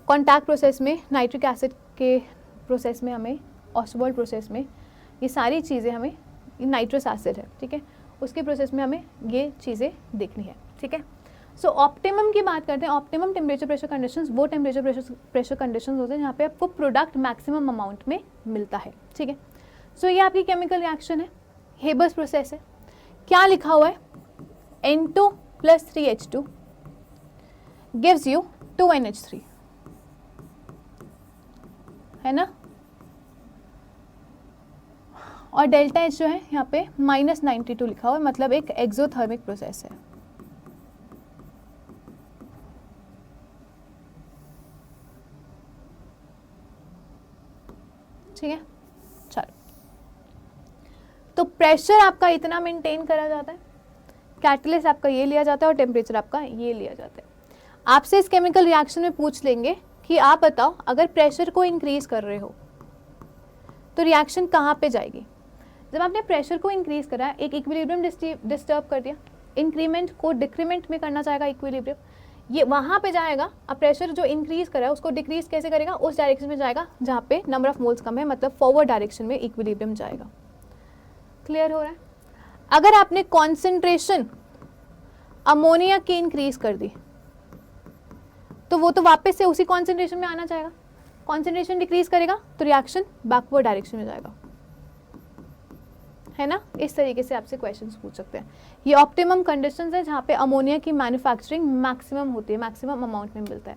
Speaker 1: कॉन्टैक्ट प्रोसेस में, नाइट्रिक एसिड के प्रोसेस में, हमें ऑस्वाल्ड प्रोसेस में, ये सारी चीज़ें हमें, नाइट्रस एसिड है, ठीक है, उसके प्रोसेस में हमें ये चीज़ें देखनी है, ठीक है। सो ऑप्टिमम की बात करते हैं। ऑप्टिमम टेम्परेचर प्रेशर कंडीशंस वो टेम्परेचर प्रेशर कंडीशंस होते हैं जहाँ पे आपको प्रोडक्ट मैक्सिमम अमाउंट में मिलता है, ठीक है। सो ये आपकी केमिकल रिएक्शन है, हेबर्स प्रोसेस है। क्या लिखा हुआ है, N2 + 3H2 gives you 2NH3, है ना, और डेल्टा एच जो है यहाँ पे -92 लिखा हुआ है, मतलब एक एक्सोथर्मिक प्रोसेस है, ठीक है। चलो, तो प्रेशर आपका इतना मेंटेन करा जाता है, कैटलिस्ट आपका ये लिया जाता है और टेम्परेचर आपका ये लिया जाता है। आपसे इस केमिकल रिएक्शन में पूछ लेंगे कि आप बताओ अगर प्रेशर को इंक्रीज कर रहे हो तो रिएक्शन कहाँ पे जाएगी। जब आपने प्रेशर को इंक्रीज करा, एक इक्विलिब्रियम डिस्टर्ब कर दिया, इंक्रीमेंट को डिक्रीमेंट में करना चाहेगा इक्विलिब्रियम, ये वहाँ पे जाएगा। अब प्रेशर जो इंक्रीज करा है उसको डिक्रीज कैसे करेगा, उस डायरेक्शन में जाएगा जहाँ पे नंबर ऑफ मोल्स कम है, मतलब फॉरवर्ड डायरेक्शन में इक्विलिब्रियम जाएगा। क्लियर हो रहा है। अगर आपने कॉन्सेंट्रेशन अमोनिया की इंक्रीज कर दी तो वो तो वापस से उसी कॉन्सेंट्रेशन में आना चाहेगा, कॉन्सेंट्रेशन डिक्रीज करेगा तो रिएक्शन बैकवर्ड डायरेक्शन में जाएगा, है ना। इस तरीके से आपसे क्वेश्चंस पूछ सकते हैं। ये ऑप्टिमम कंडीशंस है जहाँ पे अमोनिया की मैन्युफैक्चरिंग मैक्सिमम होती है, मैक्सिमम अमाउंट में मिलता है।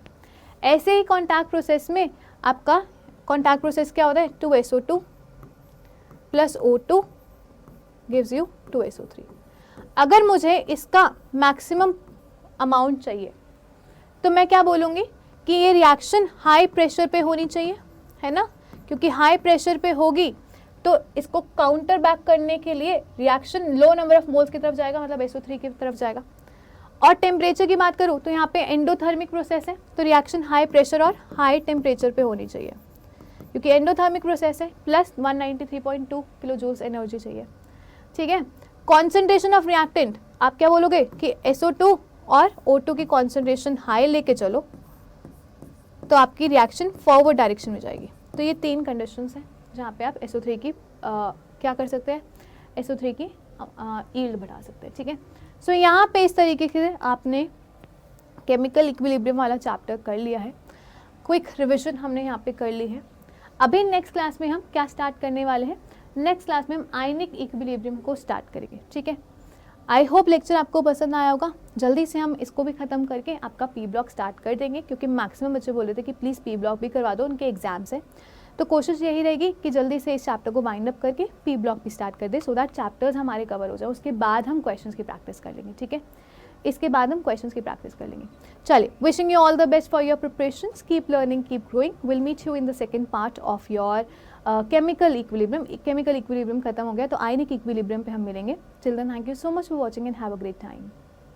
Speaker 1: ऐसे ही कॉन्टैक्ट प्रोसेस में आपका कॉन्टैक्ट प्रोसेस क्या होता है, 2SO2 + O2 gives you 2SO3। अगर मुझे इसका मैक्सिमम अमाउंट चाहिए तो मैं क्या बोलूँगी कि ये रिएक्शन हाई प्रेशर पे होनी चाहिए, है ना, क्योंकि हाई प्रेशर पे होगी तो इसको काउंटर बैक करने के लिए reaction low number of moles की तरफ जाएगा, मतलब SO3 की तरफ जाएगा। और टेम्परेचर की बात करूँ तो यहाँ पे एंडोथर्मिक प्रोसेस है, तो रिएक्शन हाई प्रेशर और हाई टेम्परेचर पे होनी चाहिए, क्योंकि एंडोथर्मिक प्रोसेस है, प्लस 193.2 किलो जूल्स एनर्जी चाहिए, ठीक है। कॉन्सेंट्रेशन ऑफ रिएक्टेंट, आप क्या बोलोगे कि SO2 और O2 की कॉन्सेंट्रेशन हाई लेके चलो तो आपकी रिएक्शन फॉरवर्ड डायरेक्शन में जाएगी। तो ये 3 कंडीशंस हैं जहाँ पे आप SO3 की क्या कर सकते हैं, SO3 की यील्ड बढ़ा सकते हैं, ठीक है। सो यहाँ पे इस तरीके से आपने केमिकल इक्विलिब्रियम वाला चैप्टर कर लिया है। क्विक रिविजन हमने यहाँ पे कर ली है। अभी नेक्स्ट क्लास में हम क्या स्टार्ट करने वाले हैं, नेक्स्ट क्लास में हम आयनिक इक्विलिब्रियम को स्टार्ट करेंगे, ठीक है। आई होप लेक्चर आपको पसंद आया होगा। जल्दी से हम इसको भी ख़त्म करके आपका पी ब्लॉक स्टार्ट कर देंगे, क्योंकि मैक्सिमम बच्चे बोल रहे थे कि प्लीज़ पी ब्लॉक भी करवा दो, उनके एग्जाम्स हैं। तो कोशिश यही रहेगी कि जल्दी से इस चैप्टर को वाइंड अप करके पी ब्लॉक भी स्टार्ट कर दे, सो दैट चैप्टर्स हमारे कवर हो जाए। उसके बाद हम क्वेश्चंस की प्रैक्टिस कर लेंगे, ठीक है। इसके बाद हम क्वेश्चंस की प्रैक्टिस कर लेंगे। चलिए, wishing you all the best for your preparations, keep learning, keep growing. Will meet you in the second part of your chemical equilibrium. Chemical equilibrium खत्म हो गया तो आयनिक इक्विलिब्रियम पे हम मिलेंगे। Till then, thank you so much for watching and have a great time.